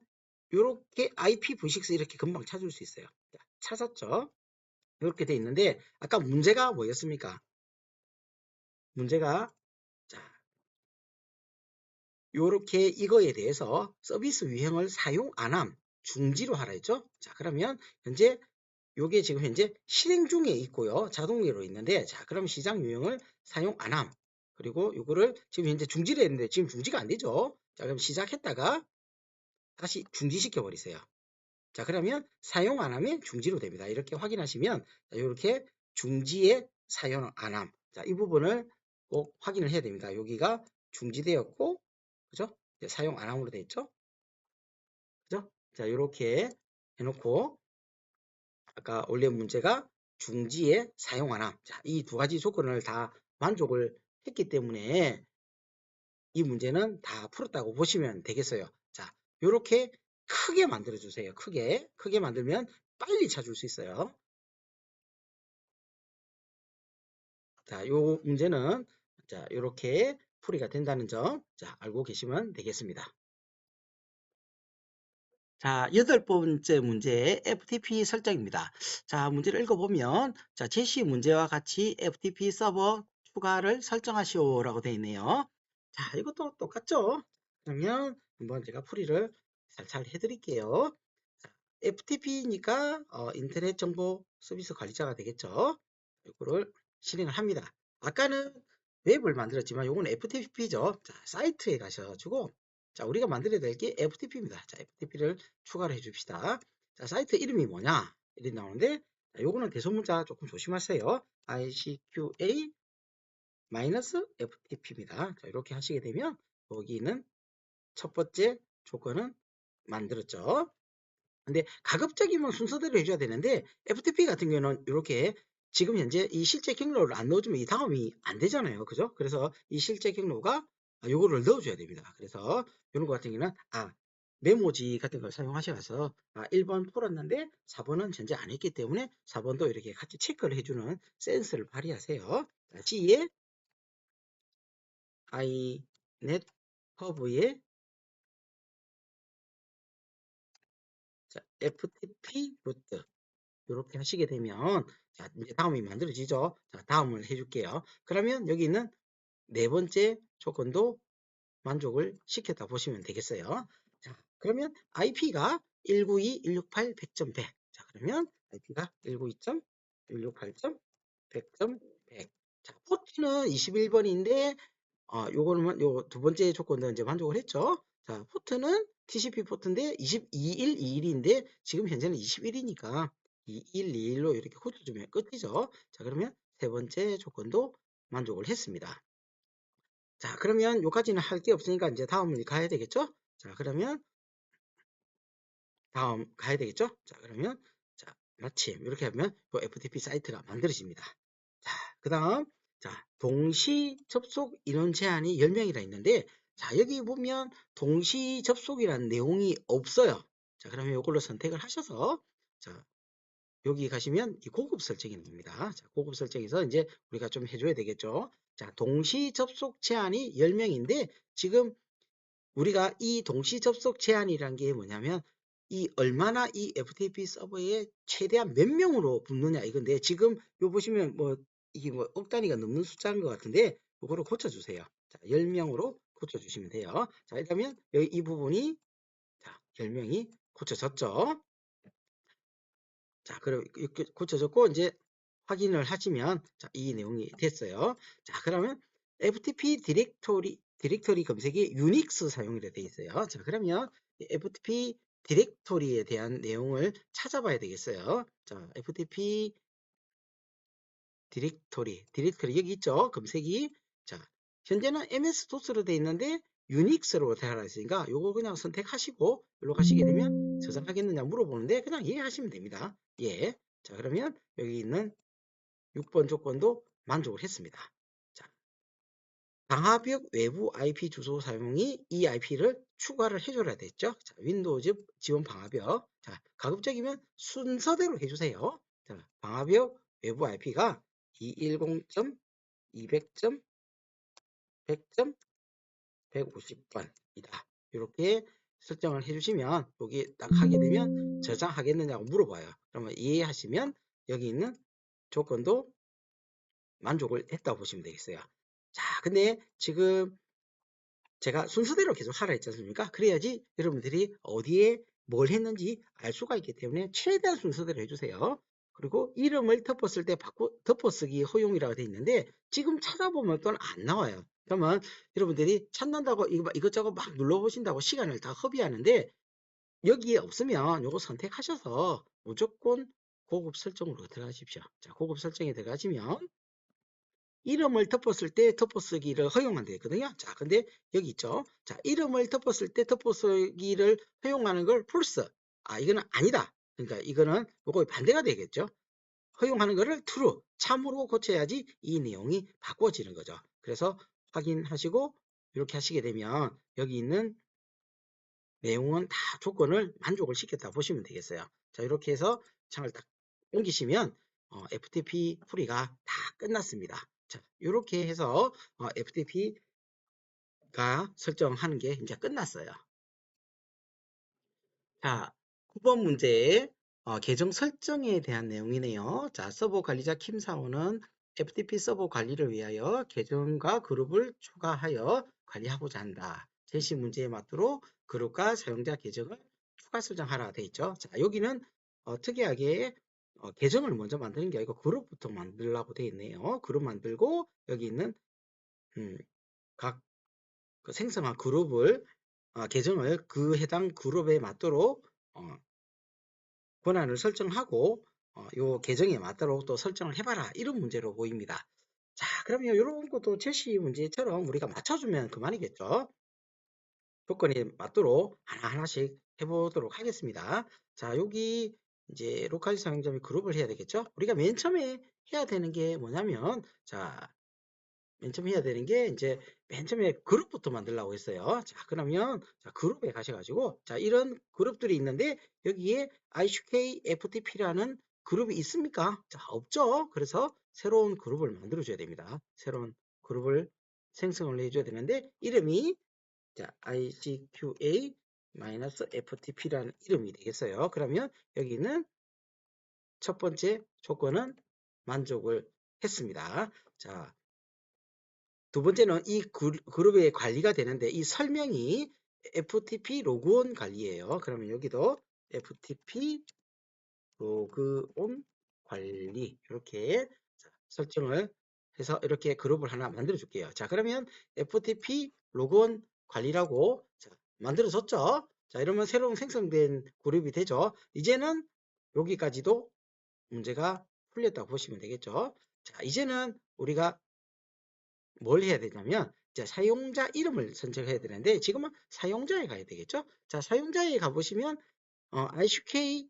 이렇게 IPv6 이렇게 금방 찾을 수 있어요. 자, 찾았죠? 이렇게 돼 있는데 아까 문제가 뭐였습니까? 문제가 자 요렇게 이거에 대해서 서비스 유형을 사용 안함 중지로 하라 했죠? 자 그러면 현재 요게 지금 현재 실행 중에 있고요. 자동으로 있는데 자 그럼 시장 유형을 사용 안함 그리고 요거를 지금 현재 중지를 했는데 지금 중지가 안 되죠. 자 그럼 시작했다가 다시 중지시켜 버리세요. 자 그러면 사용 안함이 중지로 됩니다. 이렇게 확인하시면 이렇게 중지에 사용 안함 자 이 부분을 꼭 확인을 해야 됩니다. 여기가 중지되었고 그죠? 사용 안함으로 되어 있죠? 그죠? 자 이렇게 해놓고 아까 올린 문제가 중지에 사용 안함 자 이 두 가지 조건을 다 만족을 했기 때문에 이 문제는 다 풀었다고 보시면 되겠어요. 자 이렇게 크게 만들어 주세요. 크게 만들면 빨리 찾을 수 있어요. 자, 요 문제는 자, 이렇게 풀이가 된다는 점 자, 알고 계시면 되겠습니다. 자, 여덟 번째 문제 FTP 설정입니다. 자, 문제를 읽어보면 자, 제시 문제와 같이 FTP 서버 추가를 설정하시오라고 되어 있네요. 자, 이것도 똑같죠? 그러면 한번 제가 풀이를 살짝 해드릴게요. 자, FTP니까 인터넷 정보 서비스 관리자가 되겠죠? 이거를 실행을 합니다. 아까는 웹을 만들었지만 이건 FTP죠. 자, 사이트에 가셔가지고 자, 우리가 만들어야 될 게 FTP입니다. 자, FTP를 추가를 해줍시다. 자, 사이트 이름이 뭐냐? 이렇게 나오는데, 자, 요거는 대소문자 조금 조심하세요. ICQA-FTP입니다. 자, 이렇게 하시게 되면, 여기는 첫 번째 조건은 만들었죠. 근데 가급적이면 순서대로 해줘야 되는데, FTP 같은 경우는 이렇게 지금 현재 이 실제 경로를 안 넣어주면 이 다음이 안 되잖아요. 그죠? 그래서 이 실제 경로가 요거를 넣어줘야 됩니다. 그래서 이런 거 같은 경우는 메모지 같은 걸 사용하셔서 1번 풀었는데 4번은 현재 안 했기 때문에 4번도 이렇게 같이 체크를 해주는 센스를 발휘하세요. G에 iNet 허브에 FTP 루트 이렇게 하시게 되면 자, 이제 다음이 만들어지죠. 자, 다음을 해줄게요. 그러면 여기 있는 네 번째 조건도 만족을 시켰다 보시면 되겠어요. 자, 그러면 IP가 192.168.100.100. 자, 그러면 IP가 192.168.100.100. 자, 포트는 21번인데 요거는 요 두 번째 조건도 이제 만족을 했죠. 자, 포트는 TCP 포트인데 22.1.2.1인데 지금 현재는 21이니까 21.2.1로 이렇게 고쳐주면 끝이죠. 자, 그러면 세 번째 조건도 만족을 했습니다. 자, 그러면 요까지는 할 게 없으니까 이제 다음을 가야 되겠죠? 자, 그러면 다음 가야 되겠죠? 자, 그러면 자, 마침 이렇게 하면 요 FTP 사이트가 만들어집니다. 자, 그 다음 자, 동시 접속 인원 제한이 10명이라 있는데 자, 여기 보면 동시 접속이라는 내용이 없어요. 자, 그러면 이걸로 선택을 하셔서 자, 여기 가시면 이 고급 설정이 나옵니다. 자, 고급 설정에서 이제 우리가 좀 해줘야 되겠죠. 자, 동시 접속 제한이 10명인데 지금 우리가 이 동시 접속 제한이란 게 뭐냐면 이 얼마나 이 FTP 서버에 최대한 몇 명으로 붙느냐 이건데 지금 요 보시면 뭐 이게 뭐 억 단위가 넘는 숫자인 것 같은데 요거를 고쳐주세요. 자, 10명으로 고쳐주시면 돼요. 자, 그러면 여기 이 부분이 자, 10명이 고쳐졌죠. 자, 그럼 이렇게 고쳐졌고 이제 확인을 하시면 자, 이 내용이 됐어요. 자, 그러면 FTP 디렉토리 검색이 유닉스 사용이라 되어 있어요. 자, 그러면 FTP 디렉토리에 대한 내용을 찾아봐야 되겠어요. 자, FTP 디렉토리 여기 있죠? 검색이. 자, 현재는 MS-DOS로 되어 있는데 유닉스로 대하라 했으니까 요거 그냥 선택하시고 여기로 가시게 되면 저장하겠느냐 물어보는데 그냥 예 하시면 됩니다. 예. 자, 그러면 여기 있는 6번 조건도 만족을 했습니다. 자, 방화벽 외부 IP 주소 사용이 이 IP를 추가를 해줘야 됐죠. 자, 윈도우즈 지원 방화벽. 자, 가급적이면 순서대로 해주세요. 자, 방화벽 외부 IP가 210.200.100.150번이다. 이렇게 설정을 해주시면 여기 딱 하게 되면 저장하겠느냐고 물어봐요. 그러면 이해하시면 여기 있는 조건도 만족을 했다고 보시면 되겠어요. 자, 근데 지금 제가 순서대로 계속 하라 했지 않습니까? 그래야지 여러분들이 어디에 뭘 했는지 알 수가 있기 때문에 최대한 순서대로 해주세요. 그리고 이름을 덮었을 때 덮어쓰기 허용이라고 되어 있는데 지금 찾아보면 또 안 나와요. 그러면 여러분들이 찾는다고 이것저것 막 눌러보신다고 시간을 다 허비하는데 여기에 없으면 요거 선택하셔서 무조건 고급 설정으로 들어가십시오. 자, 고급 설정에 들어가시면 이름을 덮었을 때 덮어쓰기를 허용한다 했거든요. 자, 근데 여기 있죠. 자, 이름을 덮었을 때 덮어쓰기를 허용하는 걸 false. 아, 이거는 아니다. 그러니까 이거는 요거 반대가 되겠죠. 허용하는 거를 true, 참으로 고쳐야지 이 내용이 바꿔지는 거죠. 그래서 확인하시고 이렇게 하시게 되면 여기 있는 내용은 다 조건을 만족을 시켰다 보시면 되겠어요. 자, 이렇게 해서 창을 딱 옮기시면 FTP 풀이가 다 끝났습니다. 자, 이렇게 해서 FTP가 설정하는 게 이제 끝났어요. 자, 9번 문제 계정 설정에 대한 내용이네요. 자, 서버 관리자 김사호는 FTP 서버 관리를 위하여 계정과 그룹을 추가하여 관리하고자 한다. 제시 문제에 맞도록 그룹과 사용자 계정을 추가 설정하라 되어 있죠. 자, 여기는 특이하게 계정을 먼저 만드는 게 아니고 그룹부터 만들라고 되어 있네요. 그룹 만들고 여기 있는 각 생성한 그룹을 계정을 그 해당 그룹에 맞도록 권한을 설정하고 요 계정에 맞도록 또 설정을 해봐라 이런 문제로 보입니다. 자, 그러면 이런 것도 제시 문제처럼 우리가 맞춰주면 그만이겠죠. 조건에 맞도록 하나하나씩 해보도록 하겠습니다. 자, 여기 이제 로컬 사용자의 그룹을 해야 되겠죠. 우리가 맨 처음에 해야 되는 게 뭐냐면 자, 맨 처음에 해야 되는 게 이제 맨 처음에 그룹부터 만들려고 했어요. 자, 그러면 자, 그룹에 가셔가지고 자, 이런 그룹들이 있는데 여기에 ICK FTP라는 그룹이 있습니까? 자, 없죠. 그래서 새로운 그룹을 만들어 줘야 됩니다. 새로운 그룹을 생성을 해줘야 되는데 이름이 자, ICQA-FTP라는 이름이 되겠어요. 그러면 여기는 첫 번째 조건은 만족을 했습니다. 자, 두 번째는 이 그룹의 관리가 되는데 이 설명이 FTP 로그온 관리예요. 그러면 여기도 FTP 로그온 관리 이렇게 설정을 해서 이렇게 그룹을 하나 만들어 줄게요. 자, 그러면 FTP 로그온 관리라고 만들어졌죠. 자, 이러면 새로운 생성된 그룹이 되죠. 이제는 여기까지도 문제가 풀렸다고 보시면 되겠죠. 자, 이제는 우리가 뭘 해야 되냐면 자, 사용자 이름을 선택해야 되는데 지금은 사용자에 가야 되겠죠. 자, 사용자에 가보시면 ICK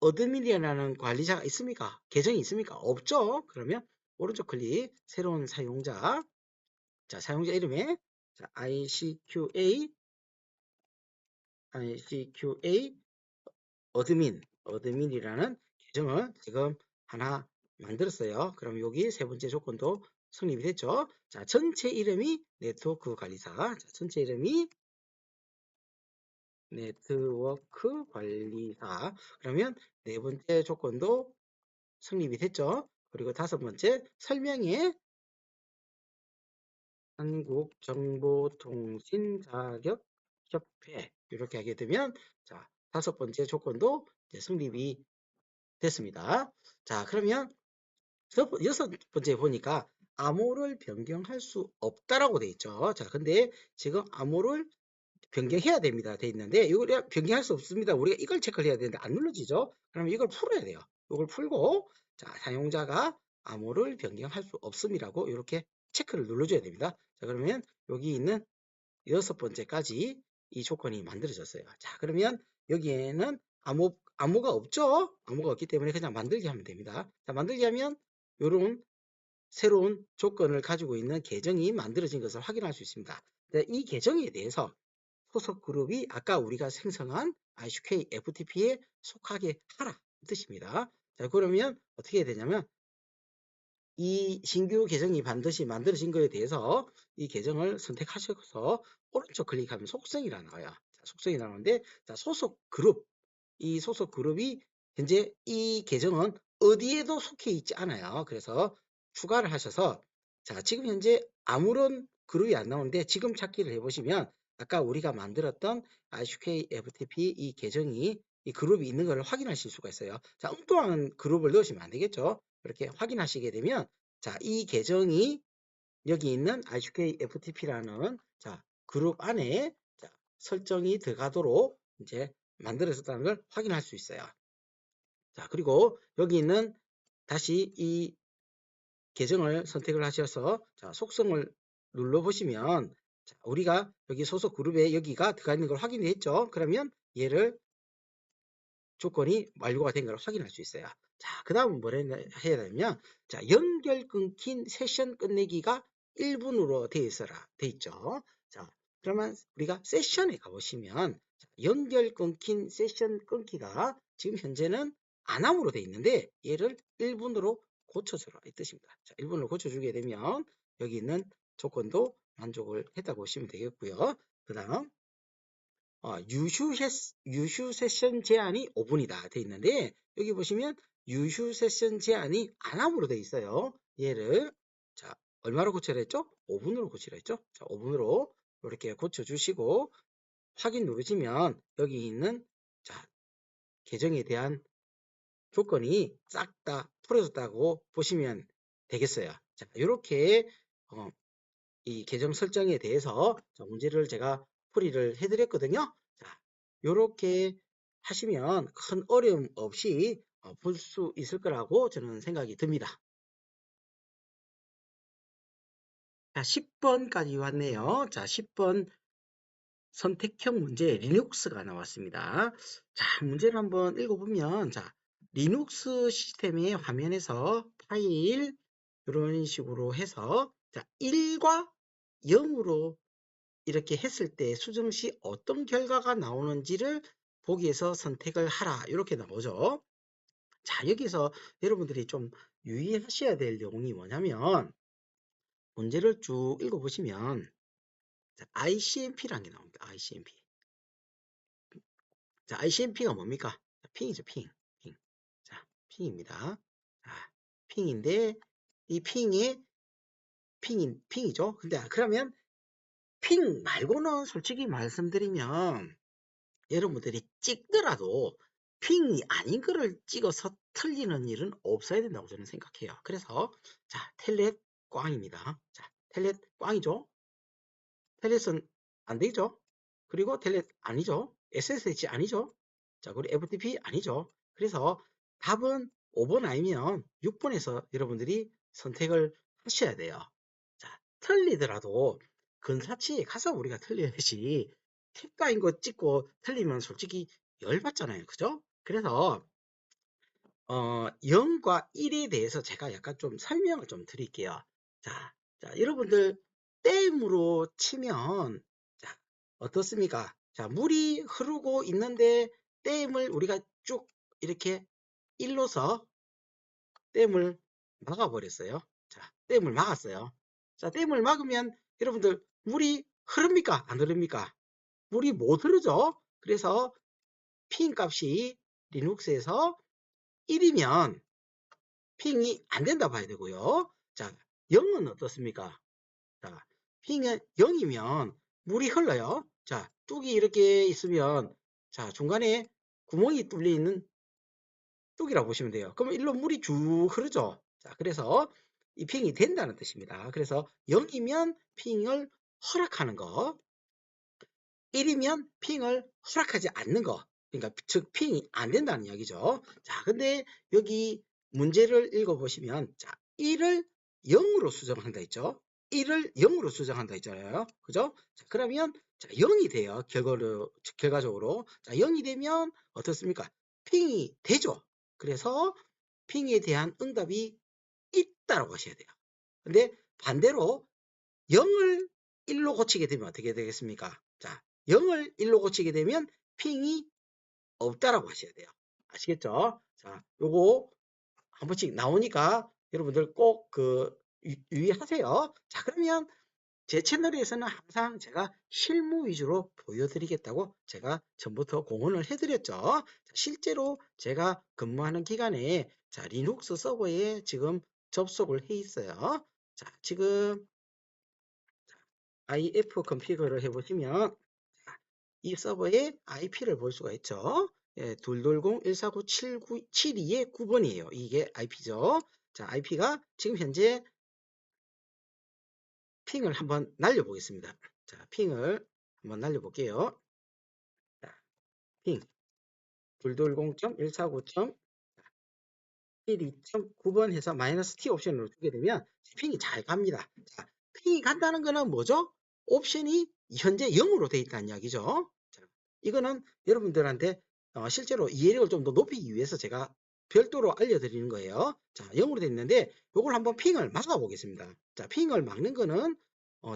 어드민이라는 관리자가 있습니까? 계정이 있습니까? 없죠. 그러면 오른쪽 클릭 새로운 사용자 자, 사용자 이름에 자, ICQA 어드민이라는 계정을 지금 하나 만들었어요. 그럼 여기 세 번째 조건도 성립이 됐죠. 자, 전체 이름이 네트워크 관리사. 자, 전체 이름이 네트워크 관리사. 그러면 네 번째 조건도 성립이 됐죠. 그리고 다섯 번째 설명에 한국정보통신자격협회 이렇게 하게 되면 자, 다섯 번째 조건도 이제 성립이 됐습니다. 자, 그러면 여섯 번째 보니까 암호를 변경할 수 없다라고 돼 있죠. 자, 근데 지금 암호를 변경해야 됩니다. 돼 있는데 이걸 변경할 수 없습니다. 우리가 이걸 체크를 해야 되는데 안 눌러지죠. 그러면 이걸 풀어야 돼요. 이걸 풀고 자, 사용자가 암호를 변경할 수 없음이라고 이렇게 체크를 눌러줘야 됩니다. 자, 그러면 여기 있는 6번째까지 이 조건이 만들어졌어요. 자, 그러면 여기에는 암호가 없죠? 암호가 없기 때문에 그냥 만들기 하면 됩니다. 자, 만들기 하면 요런 새로운 조건을 가지고 있는 계정이 만들어진 것을 확인할 수 있습니다. 이 계정에 대해서 소속 그룹이 아까 우리가 생성한 ICK FTP에 속하게 하라 이 뜻입니다. 자, 그러면 어떻게 해야 되냐면 이 신규 계정이 반드시 만들어진 것에 대해서 이 계정을 선택하셔서 오른쪽 클릭하면 속성이라 나와요. 자, 속성이 나오는데 자, 소속 그룹, 이 소속 그룹이 현재 이 계정은 어디에도 속해 있지 않아요. 그래서 추가를 하셔서 자, 지금 현재 아무런 그룹이 안 나오는데 지금 찾기를 해보시면 아까 우리가 만들었던 ICK FTP 이 계정이 이 그룹이 있는 것을 확인하실 수가 있어요. 자, 엉뚱한 그룹을 넣으시면 안 되겠죠. 이렇게 확인하시게 되면 자, 이 계정이 여기 있는 ICK FTP라는 자, 그룹 안에 자, 설정이 들어가도록 이제 만들어졌다는 걸 확인할 수 있어요. 자, 그리고 여기 있는 다시 이 계정을 선택을 하셔서 자, 속성을 눌러보시면 자, 우리가 여기 소속 그룹에 여기가 들어가 있는 걸 확인했죠. 그러면 얘를 조건이 완료가 된 걸 확인할 수 있어요. 자, 그 다음은 뭘 해야 되냐면 자, 연결 끊긴 세션 끝내기가 1분으로 되어 있어라 돼 있죠. 자, 그러면 우리가 세션에 가보시면 자, 연결 끊긴 세션 끊기가 지금 현재는 안함으로 되어 있는데 얘를 1분으로 고쳐주라 이 뜻입니다. 자, 1분으로 고쳐주게 되면 여기 있는 조건도 만족을 했다고 보시면 되겠고요. 그 다음 유휴 세션 제한이 5분이다 돼 있는데 여기 보시면 유휴 세션 제한이 안함으로 돼 있어요. 얘를 자, 얼마로 고치라 했죠? 5분으로 고치라 했죠? 자, 5분으로 이렇게 고쳐 주시고 확인 누르시면 여기 있는 자, 계정에 대한 조건이 싹 다 풀어졌다고 보시면 되겠어요. 자, 이렇게 이 계정 설정에 대해서 문제를 제가 풀이를 해드렸거든요. 자, 이렇게 하시면 큰 어려움 없이 볼 수 있을 거라고 저는 생각이 듭니다. 자, 10번까지 왔네요. 자, 10번 선택형 문제 리눅스가 나왔습니다. 자, 문제를 한번 읽어보면 자, 리눅스 시스템의 화면에서 파일 이런 식으로 해서 자, 1과 0으로 이렇게 했을 때 수정 시 어떤 결과가 나오는지를 보기에서 선택을 하라 이렇게 나오죠. 자, 여기서 여러분들이 좀 유의하셔야 될 내용이 뭐냐면 문제를 쭉 읽어보시면 ICMP라는 게 나옵니다. ICMP. 자, ICMP가 뭡니까? 핑이죠, 핑. 핑. 자, 핑입니다. 자, 핑인데 이 핑이죠. 근데 그러면 핑 말고는 솔직히 말씀드리면 여러분들이 찍더라도 핑이 아닌 거를 찍어서 틀리는 일은 없어야 된다고 저는 생각해요. 그래서 자, 텔렛 꽝입니다. 자, 텔렛 꽝이죠. 텔렛은 안 되죠. 그리고 텔렛 아니죠. SSH 아니죠. 자, 그리고 FTP 아니죠. 그래서 답은 5번 아니면 6번에서 여러분들이 선택을 하셔야 돼요. 자, 틀리더라도 근사치에 가서 우리가 틀려야지 팁가인 거 찍고 틀리면 솔직히 열받잖아요. 그죠? 그래서 0과 1에 대해서 제가 약간 좀 설명을 좀 드릴게요. 자, 여러분들 댐으로 치면 자, 어떻습니까? 자, 물이 흐르고 있는데 댐을 우리가 쭉 이렇게 일로서 댐을 막아버렸어요. 자, 댐을 막았어요. 자, 댐을 막으면 여러분들 물이 흐릅니까? 안 흐릅니까? 물이 못 흐르죠? 그래서 핑 값이 리눅스에서 1이면 핑이 안 된다 봐야 되고요. 자, 0은 어떻습니까? 자, 핑은 0이면 물이 흘러요. 자, 뚝이 이렇게 있으면 자, 중간에 구멍이 뚫려 있는 뚝이라고 보시면 돼요. 그러면 일로 물이 쭉 흐르죠. 자, 그래서 이 핑이 된다는 뜻입니다. 그래서 0이면 핑을 허락하는 거, 1이면 핑을 허락하지 않는 거. 그러니까 즉 핑이 안 된다는 이야기죠. 자, 근데 여기 문제를 읽어보시면 자, 1을 0으로 수정한다 했죠. 1을 0으로 수정한다 했잖아요. 그죠? 자, 그러면 자, 0이 돼요. 결과적으로. 자, 0이 되면 어떻습니까? 핑이 되죠. 그래서 핑에 대한 응답이 있다라고 하셔야 돼요. 근데 반대로 0을 1로 고치게 되면 어떻게 되겠습니까? 자, 0을 1로 고치게 되면 핑이 없다라고 하셔야 돼요. 아시겠죠? 자, 요거 한 번씩 나오니까 여러분들 꼭 유의하세요. 자, 그러면 제 채널에서는 항상 제가 실무 위주로 보여드리겠다고 제가 전부터 공언을 해드렸죠. 자, 실제로 제가 근무하는 기간에 자, 리눅스 서버에 지금 접속을 해 있어요. 자, 지금 IF 컨피그를 해보시면 이 서버의 IP를 볼 수가 있죠. 예, 220.149.792의 9번이에요. 이게 IP죠. 자, IP가 지금 현재 핑을 한번 날려보겠습니다. 자, 핑을 한번 날려볼게요. 자, 핑 220.149.12.9번 해서 마이너스 T 옵션으로 주게 되면 핑이 잘 갑니다. 자, 핑이 간다는 거는 뭐죠? 옵션이 현재 0으로 되어 있다는 이야기죠. 자, 이거는 여러분들한테 실제로 이해력을 좀 더 높이기 위해서 제가 별도로 알려드리는 거예요. 자, 0으로 되어 있는데 이걸 한번 핑을 막아 보겠습니다. 자, 핑을 막는 거는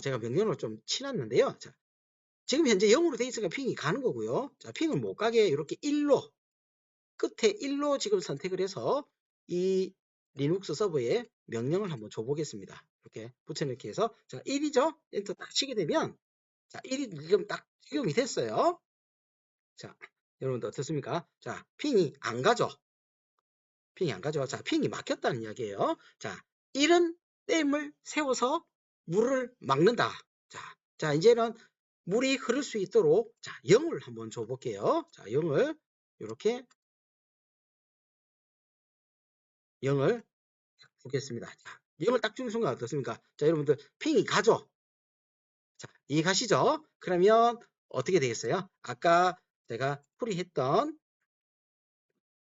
제가 명령어를 좀 치놨는데요. 자, 지금 현재 0으로 되어 있으니까 핑이 가는 거고요. 자, 핑을 못 가게 이렇게 1로 끝에 1로 지금 선택을 해서 이 리눅스 서버에 명령을 한번 줘보겠습니다. 이렇게 붙여넣기 해서 자, 1이죠? 엔터 딱 치게 되면 자, 1이 지금 딱 적용이 됐어요. 자, 여러분들 어떻습니까? 자, 핑이 안 가죠? 핑이 안 가죠? 자, 핑이 막혔다는 이야기예요. 자, 1은 댐을 세워서 물을 막는다. 자, 이제는 물이 흐를 수 있도록 자, 0을 한번 줘볼게요. 자, 0을 이렇게 0을 주겠습니다. 자, 0을 딱 주는 순간 어떻습니까? 자, 여러분들 핑이 가죠? 자, 이해가시죠? 그러면 어떻게 되겠어요? 아까 제가 풀이했던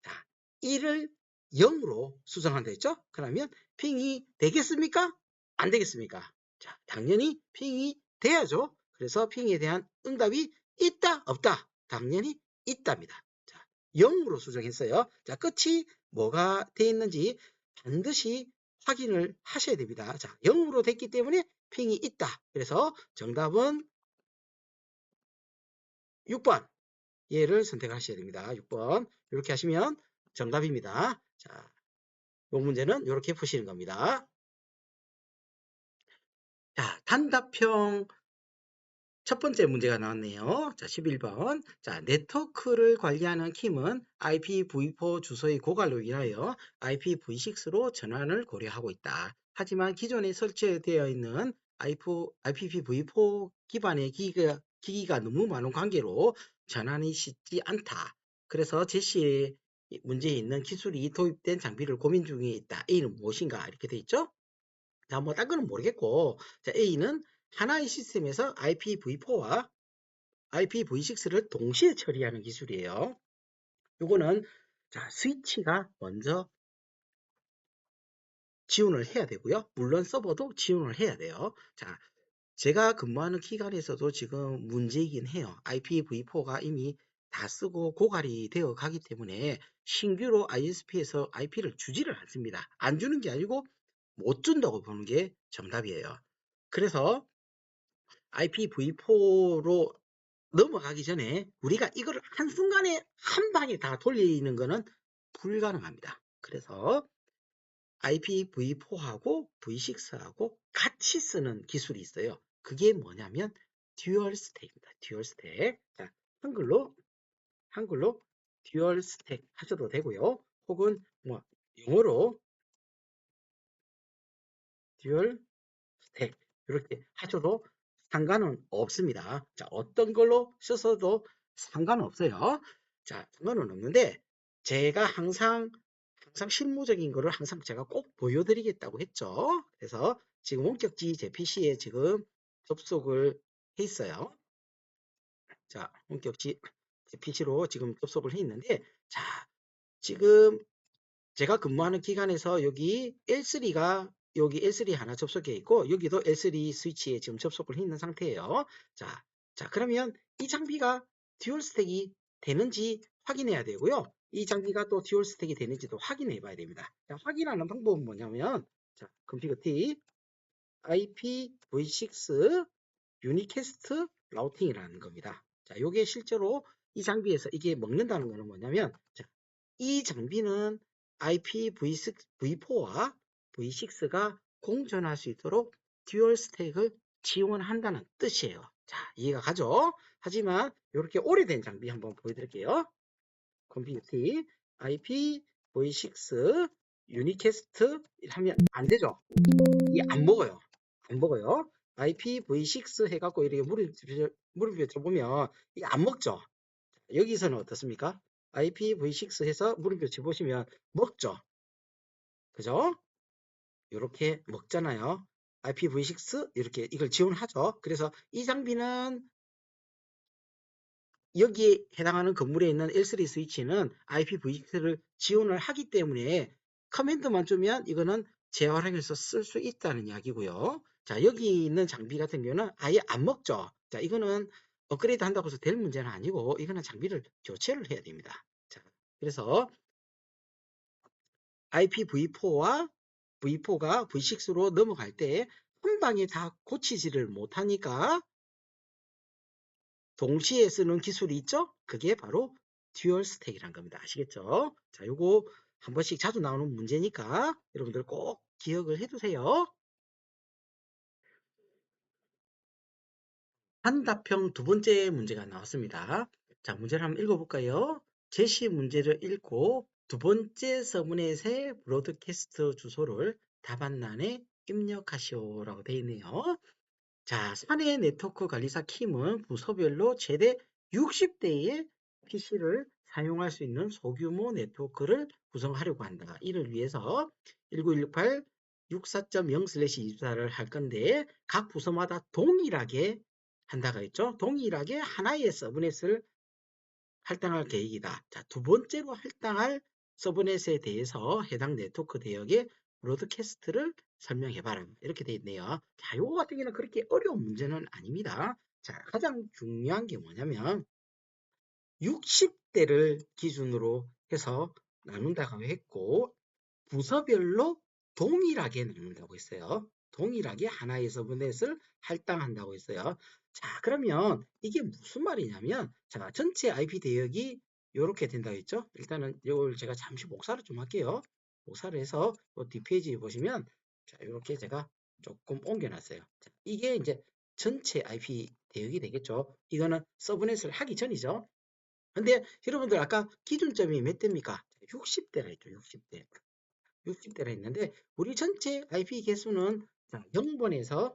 자, 1을 0으로 수정한다 했죠? 그러면 핑이 되겠습니까? 안 되겠습니까? 자, 당연히 핑이 돼야죠. 그래서 핑에 대한 응답이 있다, 없다? 당연히 있답니다. 자, 0으로 수정했어요. 자, 끝이 뭐가 돼 있는지 반드시 확인을 하셔야 됩니다. 자, 0으로 됐기 때문에 핑이 있다. 그래서 정답은 6번. 얘를 선택하셔야 됩니다. 6번. 이렇게 하시면 정답입니다. 자, 이 문제는 이렇게 푸시는 겁니다. 자, 단답형 첫 번째 문제가 나왔네요. 자, 11번. 자, 네트워크를 관리하는 킴은 IPv4 주소의 고갈로 인하여 IPv6로 전환을 고려하고 있다. 하지만 기존에 설치되어 있는 IPv4 기반의 기기가 너무 많은 관계로 전환이 쉽지 않다. 그래서 제시의 문제에 있는 기술이 도입된 장비를 고민 중에 있다. A는 무엇인가? 이렇게 돼 있죠? 자, 뭐, 딴 거는 모르겠고, 자, A는 하나의 시스템에서 IPv4와 IPv6를 동시에 처리하는 기술이에요. 요거는, 자, 스위치가 먼저 지원을 해야 되고요. 물론 서버도 지원을 해야 돼요. 자, 제가 근무하는 기관에서도 지금 문제이긴 해요. IPv4가 이미 다 쓰고 고갈이 되어 가기 때문에 신규로 ISP에서 IP를 주지를 않습니다. 안 주는 게 아니고 못 준다고 보는 게 정답이에요. 그래서 IPv4로 넘어가기 전에 우리가 이거를 한순간에 한 방에 다 돌리는 거는 불가능합니다. 그래서 IPv4하고 V6하고 같이 쓰는 기술이 있어요. 그게 뭐냐면 듀얼 스택입니다. 듀얼 스택. 자, 한글로 듀얼 스택 하셔도 되고요. 혹은 뭐 영어로 듀얼 스택 이렇게 하셔도 상관은 없습니다. 자, 어떤 걸로 쓰셔도 상관은 없어요. 자, 상관은 없는데 제가 항상 실무적인 거를 항상 제가 꼭 보여드리겠다고 했죠. 그래서 지금 원격지 제 PC에 지금 접속을 해 있어요. 자, 원격지 제 PC로 지금 접속을 해 있는데 자, 지금 제가 근무하는 기간에서 여기 L3가 여기 L3 하나 접속해 있고 여기도 L3 스위치에 지금 접속을 해 있는 상태예요. 자, 그러면 이 장비가 듀얼 스택이 되는지 확인해야 되고요. 이 장비가 또 듀얼 스택이 되는지도 확인해 봐야 됩니다. 자, 확인하는 방법은 뭐냐면 자, config T IPv6 유니캐스트 라우팅이라는 겁니다. 자, 요게 실제로 이 장비에서 이게 먹는다는 거는 뭐냐면 자, 이 장비는 IPv4와 V6가 공존할 수 있도록 듀얼 스택을 지원한다는 뜻이에요. 자, 이해가 가죠? 하지만 이렇게 오래된 장비 한번 보여드릴게요. 컴퓨터 IPv6 유니캐스트 하면 안 되죠? 이게 안 먹어요. 안 먹어요. IPv6 해갖고 이렇게 물음표 쳐보면 이게 안 먹죠? 여기서는 어떻습니까? IPv6 해서 물음표 쳐보시면 먹죠? 그죠? 이렇게 먹잖아요. IPv6 이렇게 이걸 지원하죠. 그래서 이 장비는 여기에 해당하는 건물에 있는 L3 스위치는 IPv6를 지원을 하기 때문에 커맨드만 주면 이거는 재활용해서 쓸 수 있다는 이야기고요. 자, 여기 있는 장비 같은 경우는 아예 안 먹죠. 자, 이거는 업그레이드 한다고 해서 될 문제는 아니고 이거는 장비를 교체를 해야 됩니다. 자, 그래서 IPv4와 V4가 V6로 넘어갈 때 한 방에 다 고치지를 못하니까 동시에 쓰는 기술이 있죠? 그게 바로 듀얼 스택이란 겁니다. 아시겠죠? 자, 요거 한 번씩 자주 나오는 문제니까 여러분들 꼭 기억을 해두세요. 한답형 두 번째 문제가 나왔습니다. 자, 문제를 한번 읽어볼까요? 제시 문제를 읽고 두 번째 서브넷의 브로드캐스트 주소를 답안란에 입력하시오라고 되어 있네요. 자, 사내 네트워크 관리사 킴은 부서별로 최대 60대의 PC를 사용할 수 있는 소규모 네트워크를 구성하려고 한다. 이를 위해서 1918 64.0/24를 할 건데 각 부서마다 동일하게 한다가 있죠. 동일하게 하나의 서브넷을 할당할 계획이다. 자, 두 번째로 할당할 서브넷에 대해서 해당 네트워크 대역의 브로드캐스트를 설명해봐라. 이렇게 돼 있네요. 자, 요거 같은 경우는 그렇게 어려운 문제는 아닙니다. 자, 가장 중요한 게 뭐냐면 60대를 기준으로 해서 나눈다고 했고 부서별로 동일하게 나눈다고 했어요. 동일하게 하나의 서브넷을 할당한다고 했어요. 자, 그러면 이게 무슨 말이냐면 자, 전체 IP 대역이 이렇게 된다고 했죠. 일단은 이걸 제가 잠시 복사를 좀 할게요. 복사를 해서 뒷페이지에 보시면 자, 이렇게 제가 조금 옮겨놨어요. 자, 이게 이제 전체 IP 대역이 되겠죠. 이거는 서브넷을 하기 전이죠. 근데 여러분들 아까 기준점이 몇 대입니까? 60대라 했죠. 60대. 60대라 했는데 우리 전체 IP 개수는 0에서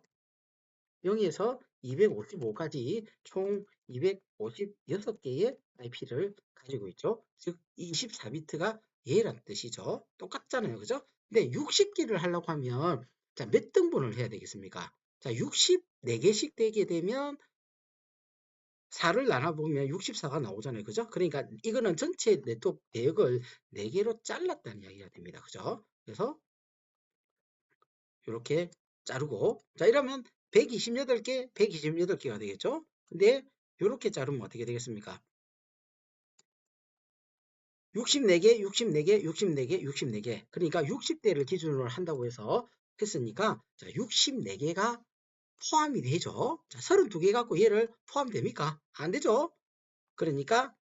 255까지 총 256개의 IP를 가지고 있죠. 즉 24비트가 얘란 뜻이죠. 똑같잖아요. 그죠? 근데 60개를 하려고 하면 자, 몇 등분을 해야 되겠습니까? 자, 64개씩 되게 되면 4를 나눠보면 64가 나오잖아요. 그죠? 그러니까 이거는 전체 네트워크 대역을 4개로 잘랐다는 이야기가 됩니다. 그죠? 그래서 이렇게 자르고 자 이러면 128개, 128개가 되겠죠? 근데 이렇게 자르면 어떻게 되겠습니까? 64개, 64개, 64개, 64개. 그러니까 60대를 기준으로 한다고 해서 했으니까 자, 64개가 포함이 되죠. 자, 32개 갖고 얘를 포함됩니까? 안 되죠? 그러니까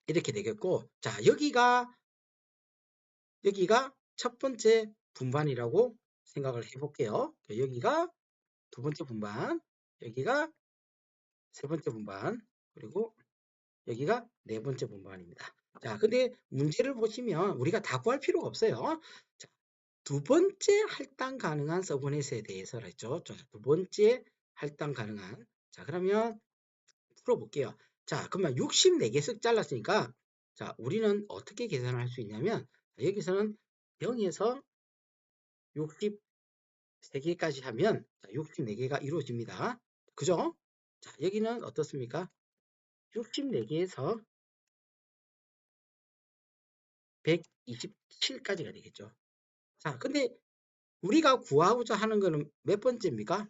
이렇게 되겠고 자, 여기가 첫 번째 분반이라고 생각을 해볼게요. 여기가 두 번째 분반, 여기가 세 번째 분반, 그리고 여기가 네 번째 분반입니다. 자, 근데 문제를 보시면 우리가 다 구할 필요가 없어요. 자, 두 번째 할당 가능한 서브넷에 대해서 했죠. 자, 두 번째 할당 가능한. 자, 그러면 풀어볼게요. 자, 그러면 64개씩 잘랐으니까 자, 우리는 어떻게 계산을 할 수 있냐면 여기서는 0에서 63개까지 하면 64개가 이루어집니다. 그죠? 자, 여기는 어떻습니까? 64개에서 127까지가 되겠죠. 자, 근데 우리가 구하고자 하는 거는 몇 번째입니까?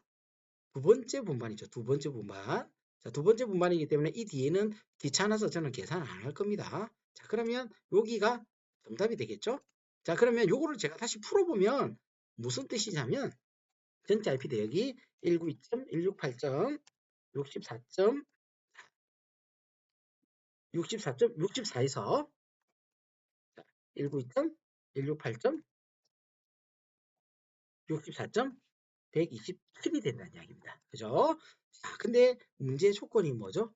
두 번째 분반이죠. 두 번째 분반. 자, 두 번째 분반이기 때문에 이 뒤에는 귀찮아서 저는 계산 안 할 겁니다. 자, 그러면 여기가 정답이 되겠죠? 자, 그러면 요거를 제가 다시 풀어보면 무슨 뜻이냐면 전체 IP 대역이 192.168.64.64에서 192.168.64.127이 된다는 이야기입니다. 그죠? 자, 근데 문제의 조건이 뭐죠?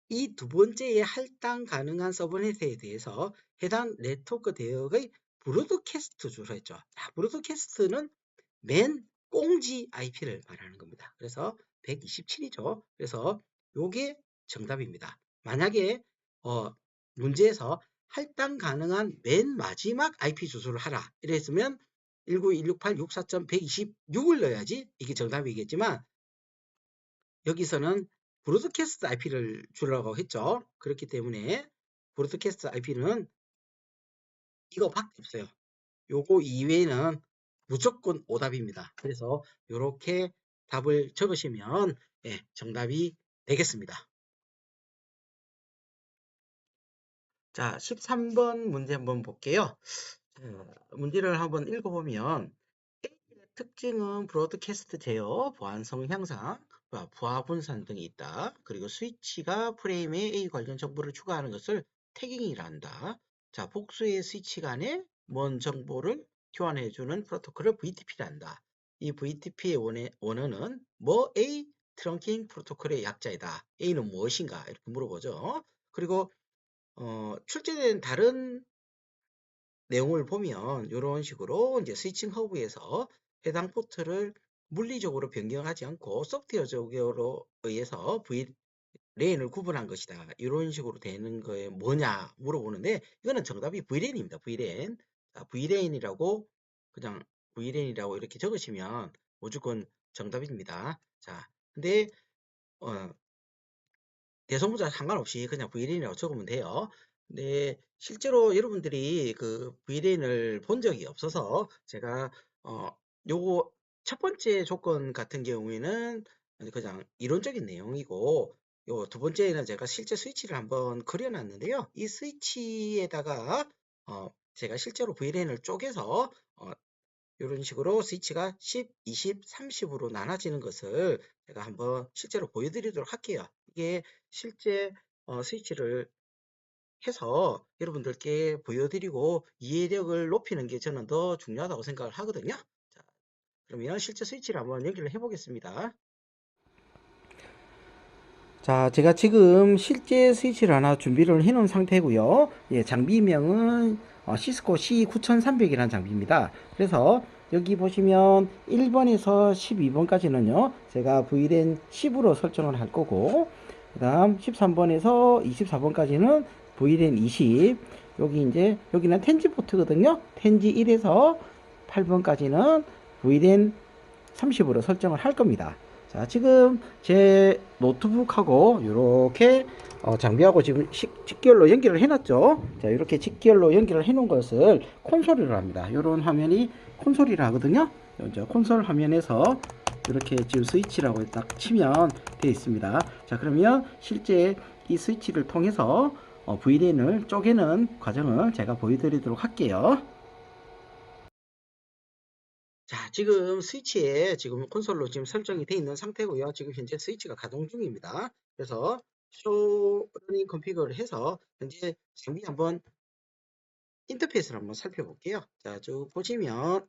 이 두 번째의 할당 가능한 서브넷에 대해서 해당 네트워크 대역의 브로드캐스트 주로 했죠. 자, 브로드캐스트는 맨 꽁지 IP를 말하는 겁니다. 그래서 127이죠. 그래서 요게 정답입니다. 만약에 문제에서 할당 가능한 맨 마지막 IP 주소를 하라 이랬으면 192.168.64.126을 넣어야지 이게 정답이겠지만 여기서는 브로드캐스트 IP를 주라고 했죠. 그렇기 때문에 브로드캐스트 IP는 이거밖에 없어요. 요거 이외에는 무조건 오답입니다. 그래서 이렇게 답을 적으시면 정답이 되겠습니다. 자, 13번 문제 한번 볼게요. 문제를 한번 읽어보면 A의 특징은 브로드캐스트 제어, 보안성 향상, 부하 분산 등이 있다. 그리고 스위치가 프레임에 A 관련 정보를 추가하는 것을 태깅이라 한다. 자, 복수의 스위치 간에 먼 정보를 교환해주는 프로토콜을 VTP라 한다. 이 VTP의 원어는 뭐 A 트렁킹 프로토콜의 약자이다. A는 무엇인가? 이렇게 물어보죠. 그리고 출제된 다른 내용을 보면 이런 식으로 이제 스위칭 허브에서 해당 포트를 물리적으로 변경하지 않고 소프트웨어적으로 의해서 VLAN을 구분한 것이다. 이런 식으로 되는 거에 뭐냐 물어보는데 이거는 정답이 VLAN입니다. VLAN. 자, VLAN이라고 그냥 VLAN이라고 이렇게 적으시면 무조건 정답입니다. 자, 근데 어, 대소문자 상관없이 그냥 VLAN이라고 적으면 돼요. 근데 실제로 여러분들이 그 VLAN을 본 적이 없어서 제가 요거 첫 번째 조건 같은 경우에는 그냥 이론적인 내용이고 요 두 번째는 제가 실제 스위치를 한번 그려놨는데요. 이 스위치에다가 제가 실제로 VLAN을 쪼개서 이런 식으로 스위치가 10, 20, 30으로 나눠지는 것을 제가 한번 실제로 보여드리도록 할게요. 이게 실제 스위치를 해서 여러분들께 보여드리고 이해력을 높이는 게 저는 더 중요하다고 생각을 하거든요. 자, 그러면 실제 스위치를 한번 연결을 해보겠습니다. 자, 제가 지금 실제 스위치를 하나 준비를 해 놓은 상태고요. 예, 장비명은 시스코 C9300이라는 장비입니다. 그래서 여기 보시면 1번에서 12번까지는요, 제가 VLAN 10으로 설정을 할 거고, 그 다음 13번에서 24번까지는 VLAN 20, 여기는 텐지 포트거든요. 텐지 1에서 8번까지는 VLAN 30으로 설정을 할 겁니다. 자, 지금 제 노트북하고 이렇게 장비하고 지금 직결로 연결을 해놨죠. 자, 이렇게 직결로 연결을 해놓은 것을 콘솔이라고 합니다. 이런 화면이 콘솔이라 하거든요. 이제 콘솔 화면에서 이렇게 지금 스위치라고 딱 치면 되어 있습니다. 자, 그러면 실제 이 스위치를 통해서 VLAN을 쪼개는 과정을 제가 보여드리도록 할게요. 자, 지금 스위치에 지금 콘솔로 지금 설정이 되어 있는 상태고요. 지금 현재 스위치가 가동 중입니다. 그래서 쇼 러닝 컨피그를 해서 현재 장비 한번 인터페이스를 한번 살펴볼게요. 자, 쭉 보시면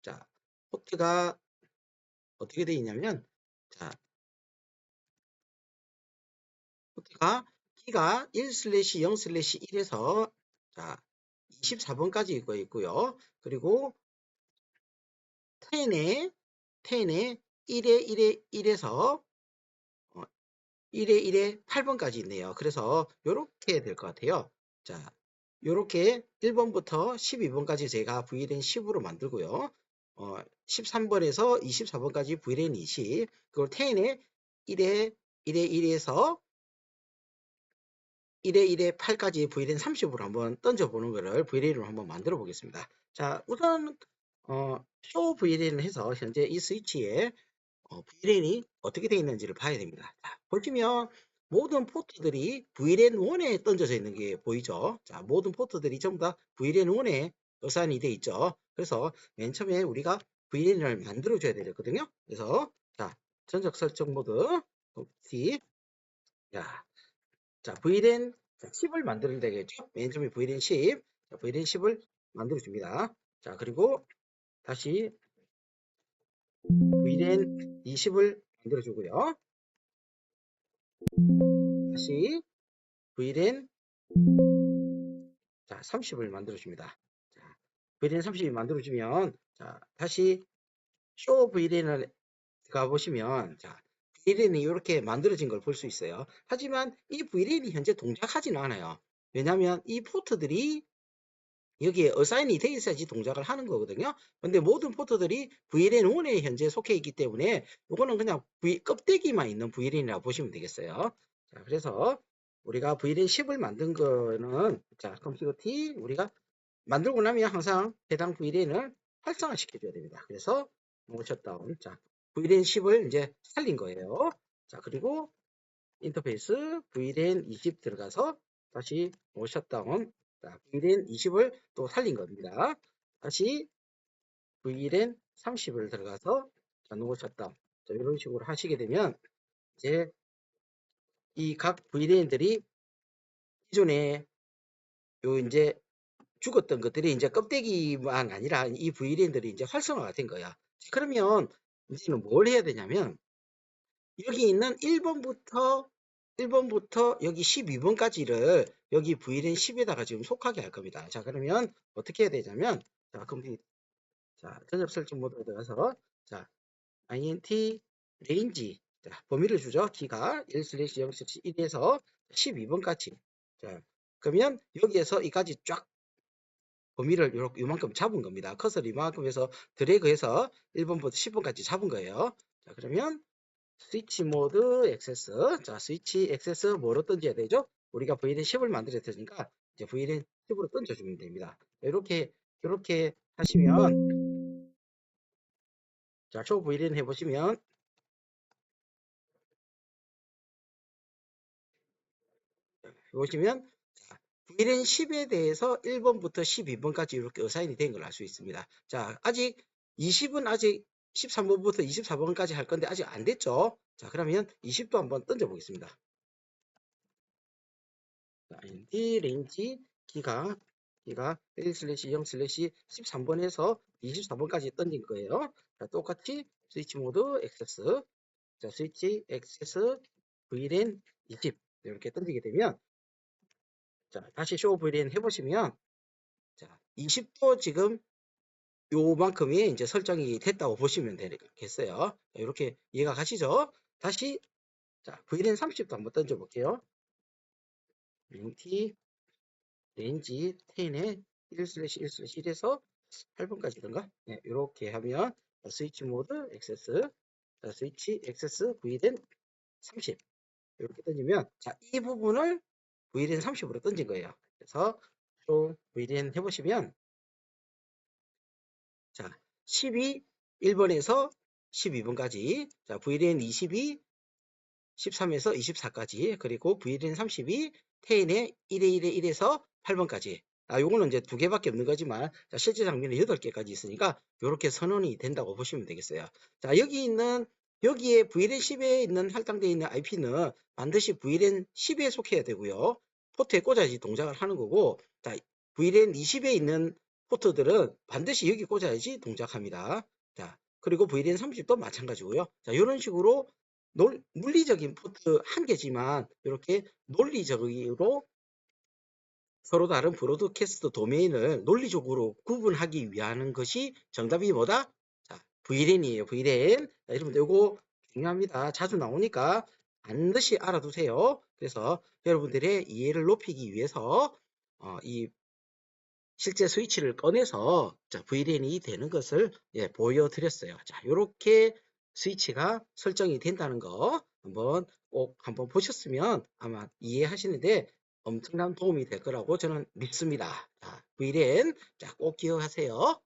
자, 포트가 어떻게 되어 있냐면 자, 포트가 키가 1/0/1에서 자, 24번까지 있고요. 그리고 10에 1에 1에서 1에 1에 8번까지 있네요. 그래서 이렇게 될 것 같아요. 자, 이렇게 1번부터 12번까지 제가 VLAN 10으로 만들고요. 13번에서 24번까지 VLAN 20, 그걸 10에 1에 1에 1에서 1에 1에 8까지 VLAN 30으로 한번 던져보는 거를 VLAN으로 한번 만들어 보겠습니다. 자, 우선 쇼 VLAN을 해서 현재 이 스위치에 VLAN이 어떻게 되어 있는지를 봐야 됩니다. 자, 보시면 모든 포트들이 VLAN1에 던져져 있는 게 보이죠? 자, 모든 포트들이 전부 다 VLAN1에 어사인이 되어 있죠. 그래서 맨 처음에 우리가 VLAN을 만들어 줘야 되거든요. 그래서 자, 전적 설정 모드 T 자, VLAN 10을 만들어야 되겠죠? 맨 처음에 VLAN 10, 자, VLAN 10을 만들어 줍니다. 자, 그리고 다시 VLAN 20을 만들어 주고요. 다시 VLAN 자, 30을 만들어 줍니다. 자, VLAN 30을 만들어 주면 자, 다시 show VLAN을 가보시면 자, VLAN이 이렇게 만들어진 걸 볼 수 있어요. 하지만 이 VLAN이 현재 동작하지는 않아요. 왜냐하면 이 포트들이 여기에 어사인이 돼 있어야지 동작을 하는 거거든요. 근데 모든 포트들이 VLAN1에 현재 속해 있기 때문에 이거는 그냥 껍데기만 있는 VLAN이라고 보시면 되겠어요. 자, 그래서 우리가 VLAN 10을 만든 거는 자, 컴퓨터 T 우리가 만들고 나면 항상 해당 VLAN을 활성화 시켜줘야 됩니다. 그래서 셧다운. 자, VLAN 10을 이제 살린 거예요. 자, 그리고 인터페이스 VLAN 20 들어가서 다시 셧다운. 자, VLAN 20을 또 살린 겁니다. 다시 VLAN 30을 들어가서 자, 셧다운. 자, 이런 식으로 하시게 되면 이제 이 각 VLAN들이 기존에 요 이제 죽었던 것들이 이제 껍데기만 아니라 이 VLAN들이 이제 활성화가 된 거야. 그러면 이제는 뭘 해야 되냐면 여기 있는 1번부터 여기 12번까지를 여기 VLAN 10에다가 지금 속하게 할 겁니다. 자, 그러면 어떻게 해야 되냐면 자, 컴퓨터 자, 전nhập 설정 모드에 들어가서 자, int range 자, 범위를 주죠. 키가 1/0/1에서 12번까지. 자, 그러면 여기에서 이까지 쫙 범위를 요만큼 잡은 겁니다. 커서를 이만큼 해서 드래그해서 1번부터 10번까지 잡은 거예요. 자, 그러면 스위치 모드 액세스. 자, 스위치 액세스 뭐로 던져야 되죠? 우리가 VLAN 10을 만들어야 되니까 이제 VLAN 10으로 던져주면 됩니다. 이렇게 하시면 자, 초 VLAN 해보시면 자, VLAN 10에 대해서 1번부터 12번까지 이렇게 어사인이 된 걸 알 수 있습니다. 자, 아직 20은 아직 13번부터 24번까지 할 건데 아직 안 됐죠? 자, 그러면 20도 한번 던져 보겠습니다. 자, int range 기가 1/0/13번에서 24번까지 던진 거예요. 자, 똑같이 스위치 모드 액세스. 자, 스위치 액세스 VLAN 20 이렇게 던지게 되면 자, 다시 쇼 VLAN 해보시면 자, 20도 지금 요만큼이 이제 설정이 됐다고 보시면 되겠어요. 이렇게 이해가 가시죠? 다시 자, VLAN 30도 한번 던져 볼게요. int range 10에 1/1/1에서 8번까지든가 네, 이렇게 하면 스위치 모드 액세스 자, 스위치 액세스 VLAN 30 이렇게 던지면 자, 이 부분을 VLAN 30으로 던진 거예요. 그래서 또 VLAN 해보시면 자, 12 1번에서 12번까지 자, VLAN 22 13에서 24까지 그리고 VLAN 32 10에 1에 1에 1에서 8번까지 요거는 이제 두 개밖에 없는 거지만 자, 실제 장면은 8개까지 있으니까 이렇게 선언이 된다고 보시면 되겠어요. 자, 여기에 VLAN 10에 있는 할당되어 있는 IP는 반드시 VLAN 10에 속해야 되고요. 포트에 꽂아야지 동작을 하는 거고 자, VLAN 20에 있는 포트들은 반드시 여기 꽂아야지 동작합니다. 자, 그리고 VLAN 30도 마찬가지고요. 자, 이런 식으로 물리적인 포트 한 개지만 이렇게 논리적으로 서로 다른 브로드캐스트 도메인을 논리적으로 구분하기 위한 것이 정답이 뭐다? 자, VLAN이에요. VLAN. 자, 여러분들 이거 중요합니다. 자주 나오니까 반드시 알아두세요. 그래서 여러분들의 이해를 높이기 위해서 이 실제 스위치를 꺼내서 자, VLAN이 되는 것을 보여드렸어요. 자, 이렇게 스위치가 설정이 된다는 거 꼭 한번 보셨으면 아마 이해하시는데 엄청난 도움이 될 거라고 저는 믿습니다. 자, VLAN 꼭 기억하세요.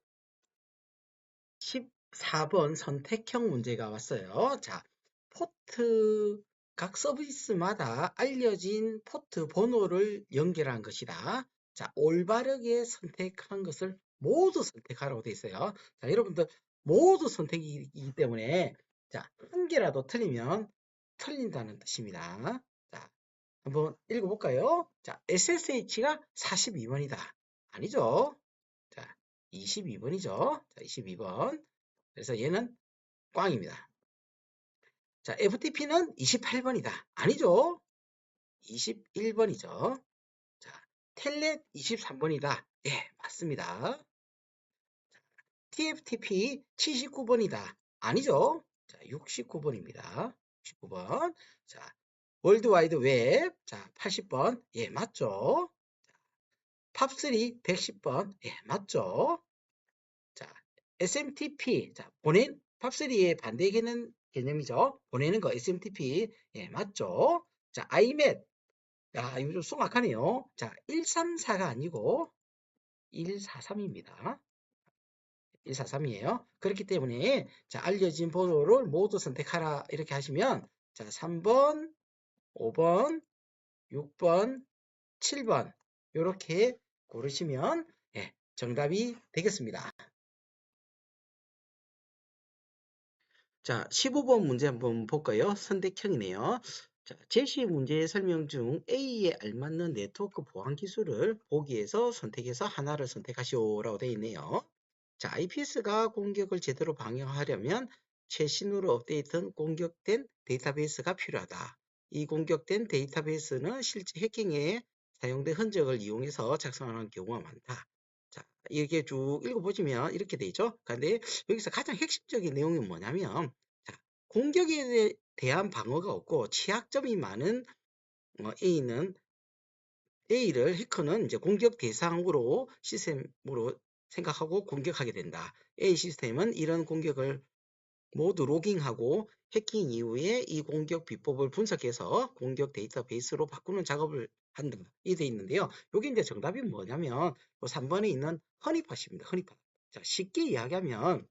14번 선택형 문제가 왔어요. 자, 포트, 각 서비스마다 알려진 포트 번호를 연결한 것이다. 자, 올바르게 선택한 것을 모두 선택하라고 되어 있어요. 자, 여러분들 모두 선택이기 때문에 자, 한 개라도 틀리면 틀린다는 뜻입니다. 자, 한번 읽어볼까요? 자, SSH가 42번이다. 아니죠? 자, 22번이죠. 자, 22번. 그래서 얘는 꽝입니다. 자, FTP는 28번이다. 아니죠? 21번이죠. 자, 텔넷 23번이다. 예, 맞습니다. TFTP 79번이다. 아니죠? 자, 69번입니다. 69번. 자, 월드와이드 웹. 자, 80번. 예, 맞죠? 팝3 110번. 예, 맞죠? 자, SMTP. 자, 팝3의 반대 개념이죠. 보내는 거 SMTP. 예, 맞죠? 자, IMAP. 야, 이거 좀 숭악하네요. 자, 134가 아니고 143입니다. 143이에요. 그렇기 때문에 자, 알려진 번호를 모두 선택하라 이렇게 하시면 자, 3번, 5번, 6번, 7번 이렇게 고르시면 예, 정답이 되겠습니다. 자, 15번 문제 한번 볼까요? 선택형이네요. 자, 제시 문제의 설명 중 A에 알맞는 네트워크 보안 기술을 보기에서 선택해서 하나를 선택하시오라고 되어 있네요. 자, IPS가 공격을 제대로 방어하려면 최신으로 업데이트된 공격된 데이터베이스가 필요하다. 이 공격된 데이터베이스는 실제 해킹에 사용된 흔적을 이용해서 작성하는 경우가 많다. 자, 이렇게 쭉 읽어보시면 이렇게 돼 있죠. 그런데 여기서 가장 핵심적인 내용이 뭐냐면, 자, 공격에 대한 방어가 없고 취약점이 많은 A를 해커는 이제 공격 대상으로 시스템으로 생각하고 공격하게 된다. A 시스템은 이런 공격을 모두 로깅하고 해킹 이후에 이 공격 비법을 분석해서 공격 데이터베이스로 바꾸는 작업을 한다. 이 돼 있는데요. 여기 이제 정답이 뭐냐면 3번에 있는 허니팟입니다. 허니팟. 자, 쉽게 이야기하면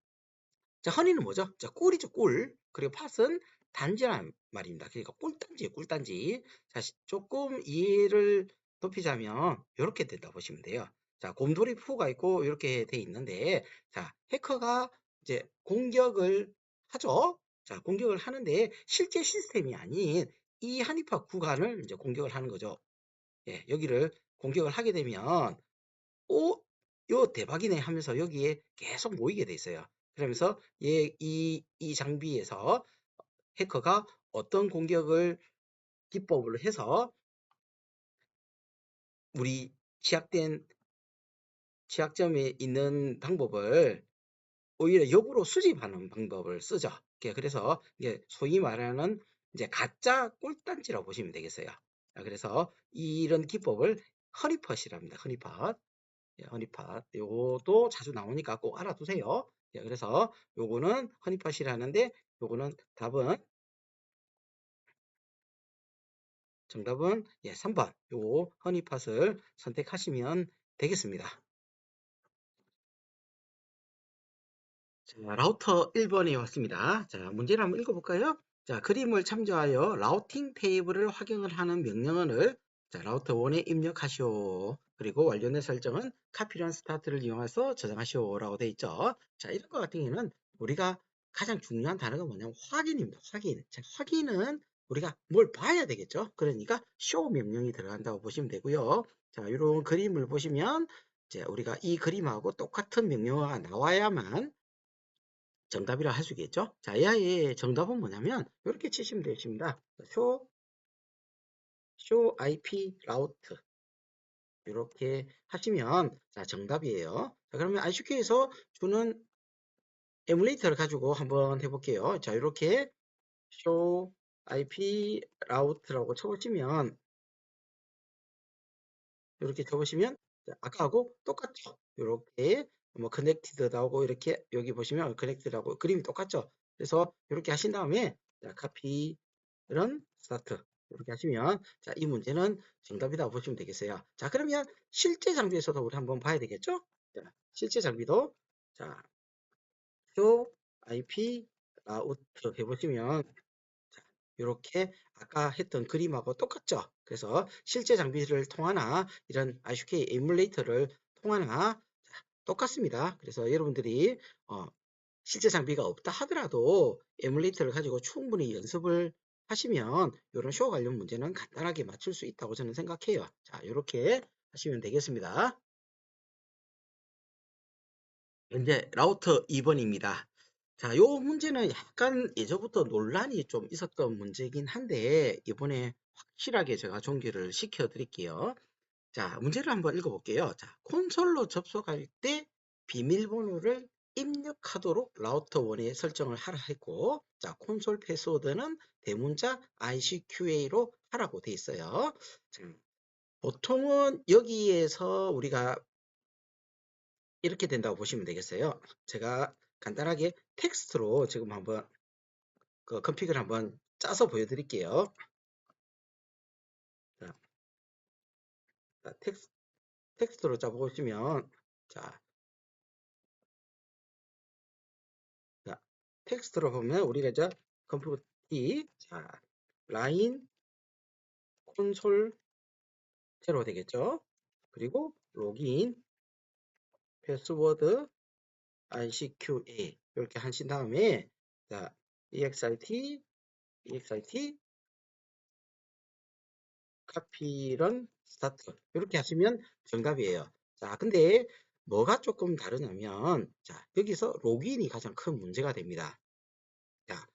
자, 허니는 뭐죠? 자, 꿀이죠, 꿀. 그리고 팥은 단지란 말입니다. 그러니까 꿀단지예요, 꿀단지. 자, 조금 이해를 높이자면 이렇게 된다 보시면 돼요. 자, 곰돌이 푸가 있고 이렇게 돼 있는데, 자, 해커가 이제 공격을 하죠. 자, 공격을 하는데 실제 시스템이 아닌 이 한입학 구간을 이제 공격을 하는 거죠. 예, 여기를 공격을 하게 되면 오, 요 대박이네 하면서 여기에 계속 모이게 돼 있어요. 그러면서 이 장비에서 해커가 어떤 공격을 기법을 해서 우리 취약점에 있는 방법을 오히려 역으로 수집하는 방법을 쓰죠. 그래서 이게 소위 말하는 이제 가짜 꿀단지라고 보시면 되겠어요. 그래서 이런 기법을 허니펫이랍니다. 허니펫. 예, 허니팟. 요것도 자주 나오니까 꼭 알아두세요. 예, 그래서 요거는 허니팟이라는데 요거는 정답은 예, 3번. 요 허니팟을 선택하시면 되겠습니다. 자, 라우터 1번에 왔습니다. 자, 문제를 한번 읽어볼까요? 자, 그림을 참조하여 라우팅 테이블을 확인을 하는 명령어를 자, 라우터 1에 입력하시오. 그리고 완료된 설정은 카피런 스타트를 이용해서 저장하시오 라고 되어 있죠. 자, 이런 것 같은 경우는 우리가 가장 중요한 단어가 뭐냐면 확인입니다. 확인. 자, 확인은 우리가 뭘 봐야 되겠죠. 그러니까 show 명령이 들어간다고 보시면 되고요. 자, 이런 그림을 보시면 이제 우리가 이 그림하고 똑같은 명령어가 나와야만 정답이라 할 수 있겠죠? 자, 이 아이의 정답은 뭐냐면 이렇게 치시면 되십니다. show IP 라우트 이렇게 하시면 자, 정답이에요. 자, 그러면 ICQ에서 주는 에뮬레이터를 가지고 한번 해볼게요. 자, 이렇게 show IP 라우트라고 쳐보시면 이렇게 쳐보시면 아까하고 똑같죠. 이렇게 뭐 커넥티드 나오고 이렇게 여기 보시면 커넥티드라고 그림이 똑같죠. 그래서 이렇게 하신 다음에 자, 카피 이런 스타트 이렇게 하시면 자, 이 문제는 정답이다 보시면 되겠어요. 자, 그러면 실제 장비에서도 우리 한번 봐야 되겠죠? 자, 실제 장비도 자, show IP 라우터 해보시면 이렇게 아까 했던 그림하고 똑같죠. 그래서 실제 장비를 통하나 이런 ICK 에뮬레이터를 통하나 똑같습니다. 그래서 여러분들이 실제 장비가 없다 하더라도 에뮬레이터를 가지고 충분히 연습을 하시면 이런 쇼 관련 문제는 간단하게 맞출 수 있다고 저는 생각해요. 자, 이렇게 하시면 되겠습니다. 현재 라우터 2번입니다. 자, 요 문제는 약간 예전부터 논란이 좀 있었던 문제긴 한데 이번에 확실하게 제가 종결을 시켜 드릴게요. 자, 문제를 한번 읽어볼게요. 자, 콘솔로 접속할 때 비밀번호를 입력하도록 라우터 1에 설정을 하라 했고, 자, 콘솔 패스워드는 대문자 ICQA로 하라고 돼 있어요. 자, 보통은 여기에서 우리가 이렇게 된다고 보시면 되겠어요. 제가 간단하게 텍스트로 지금 한번 그 컨피그를 한번 짜서 보여드릴게요. 자, 텍스트로 짜보시면, 자, 자, 텍스트로 보면 우리가 이제 컴퓨터 T, 자, 라인 콘솔 제로 되겠죠. 그리고 로그인, 패스워드, ICQA 이렇게 하신 다음에 자, EXIT, 카피런 스타트 이렇게 하시면 정답이에요. 자, 근데 뭐가 조금 다르냐면 자, 여기서 로그인이 가장 큰 문제가 됩니다. 자,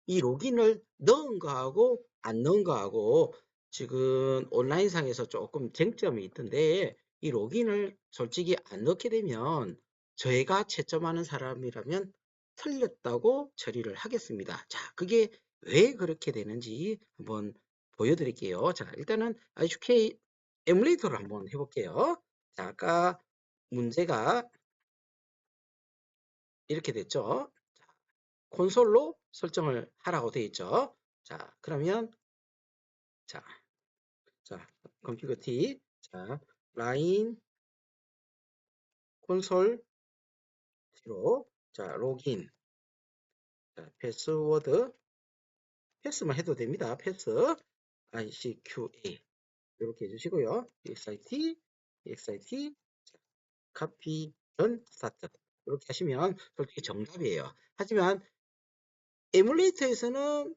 이 로그인을 넣은 거하고 안 넣은 거하고 지금 온라인상에서 조금 쟁점이 있던데 이 로그인을 솔직히 안 넣게 되면 저희가 채점하는 사람이라면 틀렸다고 처리를 하겠습니다. 자, 그게 왜 그렇게 되는지 한번 보여드릴게요. 자, 일단은 IHK 에뮬레이터를 한번 해볼게요. 자, 아까 문제가 이렇게 됐죠. 콘솔로 설정을 하라고 되어 있죠. 자, 그러면 자, 자, 컴퓨터 T, 자, 라인 콘솔 로 자, 로그인, 자, 패스워드, 패스만 해도 됩니다. 패스, ICQA 이렇게 해주시고요. EXIT, 카피, 런, 스타트 이렇게 하시면 솔직히 정답이에요. 하지만 에뮬레이터에서는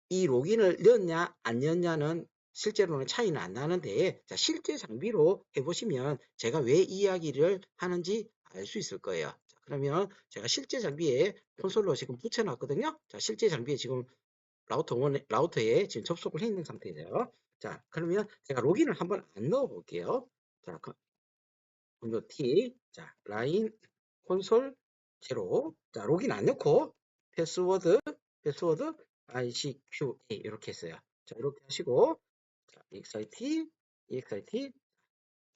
이 로그인을 넣었냐 안 넣었냐는 실제로는 차이는 안 나는데 자, 실제 장비로 해보시면 제가 왜 이야기를 하는지 알 수 있을 거예요. 자, 그러면 제가 실제 장비에 콘솔로 지금 붙여놨거든요. 자, 실제 장비에 지금 라우터에 지금 접속을 해 있는 상태예요. 자, 그러면 제가 로그인을 한번 안 넣어 볼게요. 자, 컨트롤 T, 자, 라인 콘솔 제로, 자, 로그인 안 넣고 패스워드 ICQA 이렇게 했어요. 자, 이렇게 하시고 자, EXIT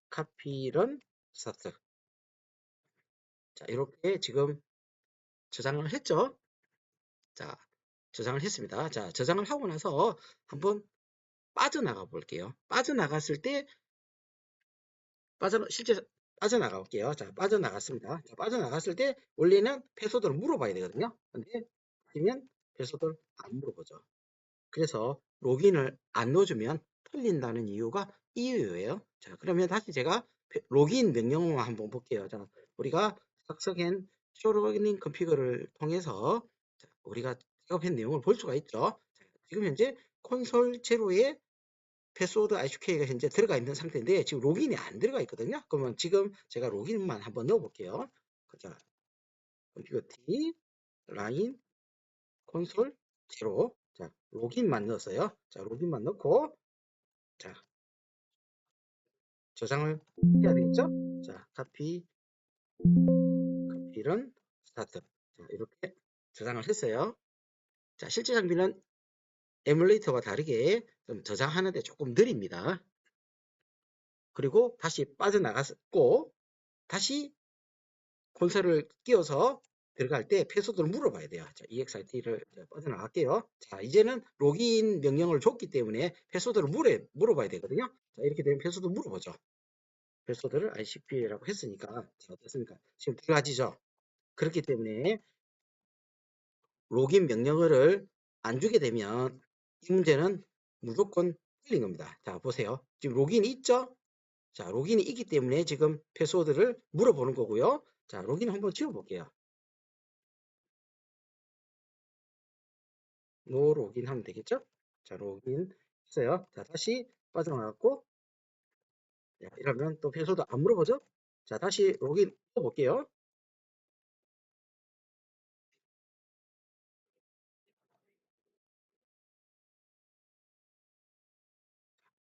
카피런 스타트. 자, 이렇게 지금 저장을 했죠. 자, 저장을 했습니다. 자, 저장을 하고 나서 한번 빠져나가 볼게요. 빠져나갔을 때 실제 빠져나가 볼게요. 자, 빠져나갔습니다. 자, 빠져나갔을 때 원래는 패스워드를 물어봐야 되거든요. 근데 아니면 패스워드를 안 물어보죠. 그래서 로그인을 안 넣어주면 틀린다는 이유가 이유예요. 자, 그러면 다시 제가 로그인 명령어 한번 볼게요. 자, 우리가 삭스앤 쇼로그인 컨피그를 통해서 자, 우리가 작업한 내용을 볼 수가 있죠. 자, 지금 현재 콘솔 제로에 패스워드 ICQ가 현재 들어가 있는 상태인데 지금 로그인이 안 들어가 있거든요. 그러면 지금 제가 로그인만 한번 넣어 볼게요. 자, 컨피그 T 라인 콘솔 제로 자, 로그인만 넣었어요. 자, 로그인만 넣고 자, 저장을 해야 되겠죠? 자, 카피런 스타트. 자, 이렇게 저장을 했어요. 자, 실제 장비는 에뮬레이터와 다르게 좀 저장하는데 조금 느립니다. 그리고 다시 빠져나갔고 다시 콘솔을 끼워서 들어갈 때 패스워드를 물어봐야 돼요. 자, EXIT를 빠져나갈게요. 자, 이제는 로그인 명령을 줬기 때문에 패스워드를 물어봐야 되거든요. 자, 이렇게 되면 패스워드 물어보죠. 패스워드를 ICQA라고 했으니까 자, 어떻습니까? 지금 들어가지죠. 그렇기 때문에 로긴 명령어를 안 주게 되면 이 문제는 무조건 틀린 겁니다. 자, 보세요. 지금 로긴이 있죠? 자, 로긴이 있기 때문에 지금 패스워드를 물어보는 거고요. 자, 로긴 한번 지워볼게요. 노 로긴 하면 되겠죠? 자, 로긴 했어요. 자, 다시 빠져나갔고, 이러면 또 패스워드 안 물어보죠? 자, 다시 로긴 해볼게요.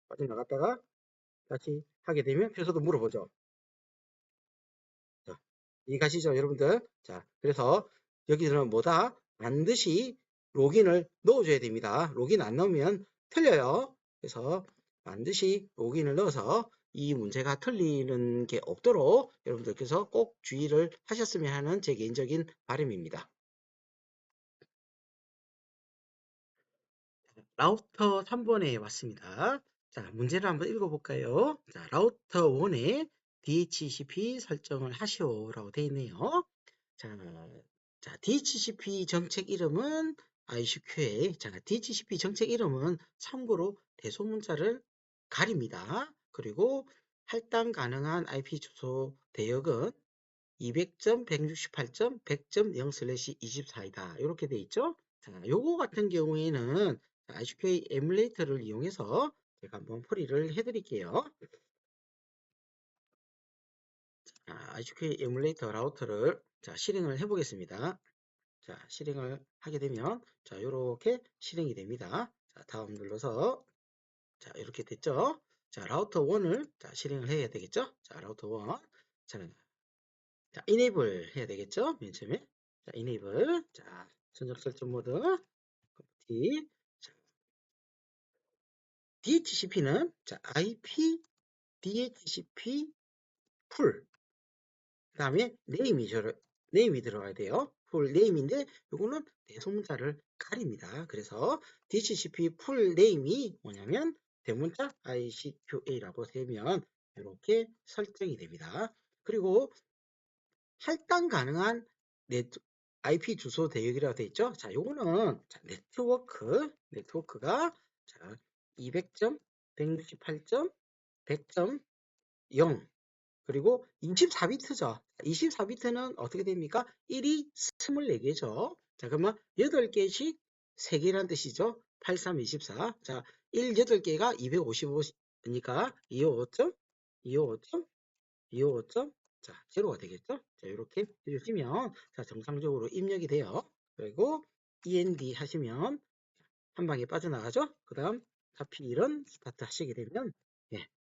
빠져나갔다가 다시 하게 되면 패스워드 물어보죠. 자, 이해가시죠, 여러분들? 자, 그래서 여기서는 뭐다? 반드시 로긴을 넣어줘야 됩니다. 로긴 안 넣으면 틀려요. 그래서 반드시 로긴을 넣어서 이 문제가 틀리는 게 없도록 여러분들께서 꼭 주의를 하셨으면 하는 제 개인적인 바람입니다. 라우터 3번에 왔습니다. 자, 문제를 한번 읽어볼까요? 자, 라우터 1에 DHCP 설정을 하시오라고 되어 있네요. 자, DHCP 정책 이름은 ICQA. 자, DHCP 정책 이름은 참고로 대소문자를 가립니다. 그리고 할당 가능한 IP 주소 대역은 200.168.100.0/24이다. 이렇게 돼 있죠? 자, 요거 같은 경우에는 ICQA 에뮬레이터를 이용해서 제가 한번 풀이를 해드릴게요. ICQA 에뮬레이터 라우터를 실행을 해보겠습니다. 자, 실행을 하게 되면 자, 요렇게 실행이 됩니다. 자, 다음 눌러서 자, 이렇게 됐죠? 자, 라우터 1을 실행을 해야 되겠죠? 자, 라우터 1. 자, enable 해야 되겠죠? 맨 처음에. 자, enable. 자, 전력 설정 모드. D. 자, DHCP는 자, IP DHCP 풀. 그다음에 네임이 들어가야 돼요. 풀 네임인데 이거는 대소문자를 가립니다. 그래서 DHCP 풀 네임이 뭐냐면 대문자 ICQA라고 되면 이렇게 설정이 됩니다. 그리고 할당 가능한 IP 주소 대역이라고 되어 있죠. 자, 요거는 네트워크가 자, 200.168.100.0 그리고 24비트죠. 24비트는 어떻게 됩니까? 1이 24개죠. 자, 그러면 8개씩 3개란 뜻이죠. 83, 24. 자, 1, 8개가 255니까 255점, 255점, 255점. 자, 제로가 되겠죠? 자, 이렇게 해주시면 자, 정상적으로 입력이 돼요. 그리고 END 하시면 한 방에 빠져나가죠? 그 다음 카피 이런 스타트 하시게 되면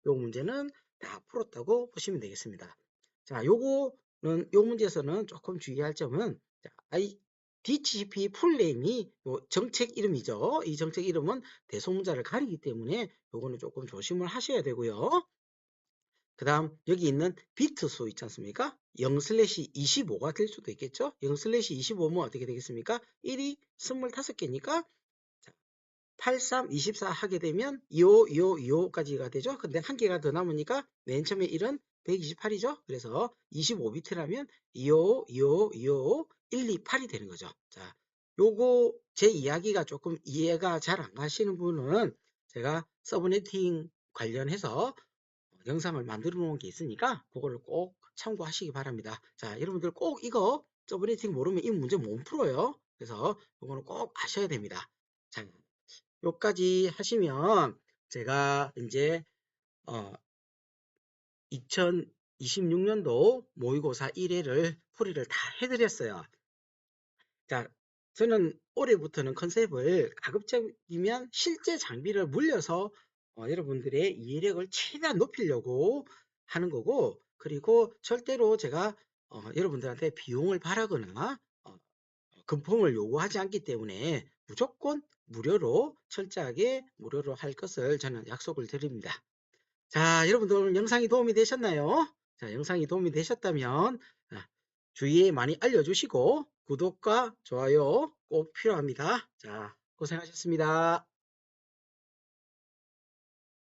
요 문제는 다 풀었다고 보시면 되겠습니다. 자, 요 문제에서는 조금 주의할 점은 DHCP 풀네임이 정책 이름이죠. 이 정책 이름은 대소문자를 가리기 때문에 요거는 조금 조심을 하셔야 되고요. 그 다음 여기 있는 비트 수 있지 않습니까? 0/25가 될 수도 있겠죠? 0/25면 어떻게 되겠습니까? 1이 25개니까 83, 24 하게 되면 25, 25, 25까지가 되죠. 근데 한 개가 더 남으니까 맨 처음에 1은 128이죠. 그래서 25비트라면 25, 25, 25, 128이 되는 거죠. 자, 요거 제 이야기가 조금 이해가 잘 안 가시는 분은 제가 서브네팅 관련해서 영상을 만들어 놓은 게 있으니까 그거를 꼭 참고하시기 바랍니다. 자, 여러분들 꼭 이거 서브네팅 모르면 이 문제 못 풀어요. 그래서 이거는 꼭 아셔야 됩니다. 자, 요까지 하시면 제가 이제 2026년도 모의고사 1회를 풀이를 다 해드렸어요. 자, 저는 올해부터는 컨셉을 가급적이면 실제 장비를 물려서 여러분들의 이해력을 최대한 높이려고 하는 거고, 그리고 절대로 제가 여러분들한테 비용을 바라거나 금품을 요구하지 않기 때문에 무조건 무료로 철저하게 무료로 할 것을 저는 약속을 드립니다. 자, 여러분들 오늘 영상이 도움이 되셨나요? 자, 영상이 도움이 되셨다면 주위에 많이 알려주시고 구독과 좋아요 꼭 필요합니다. 자, 고생하셨습니다.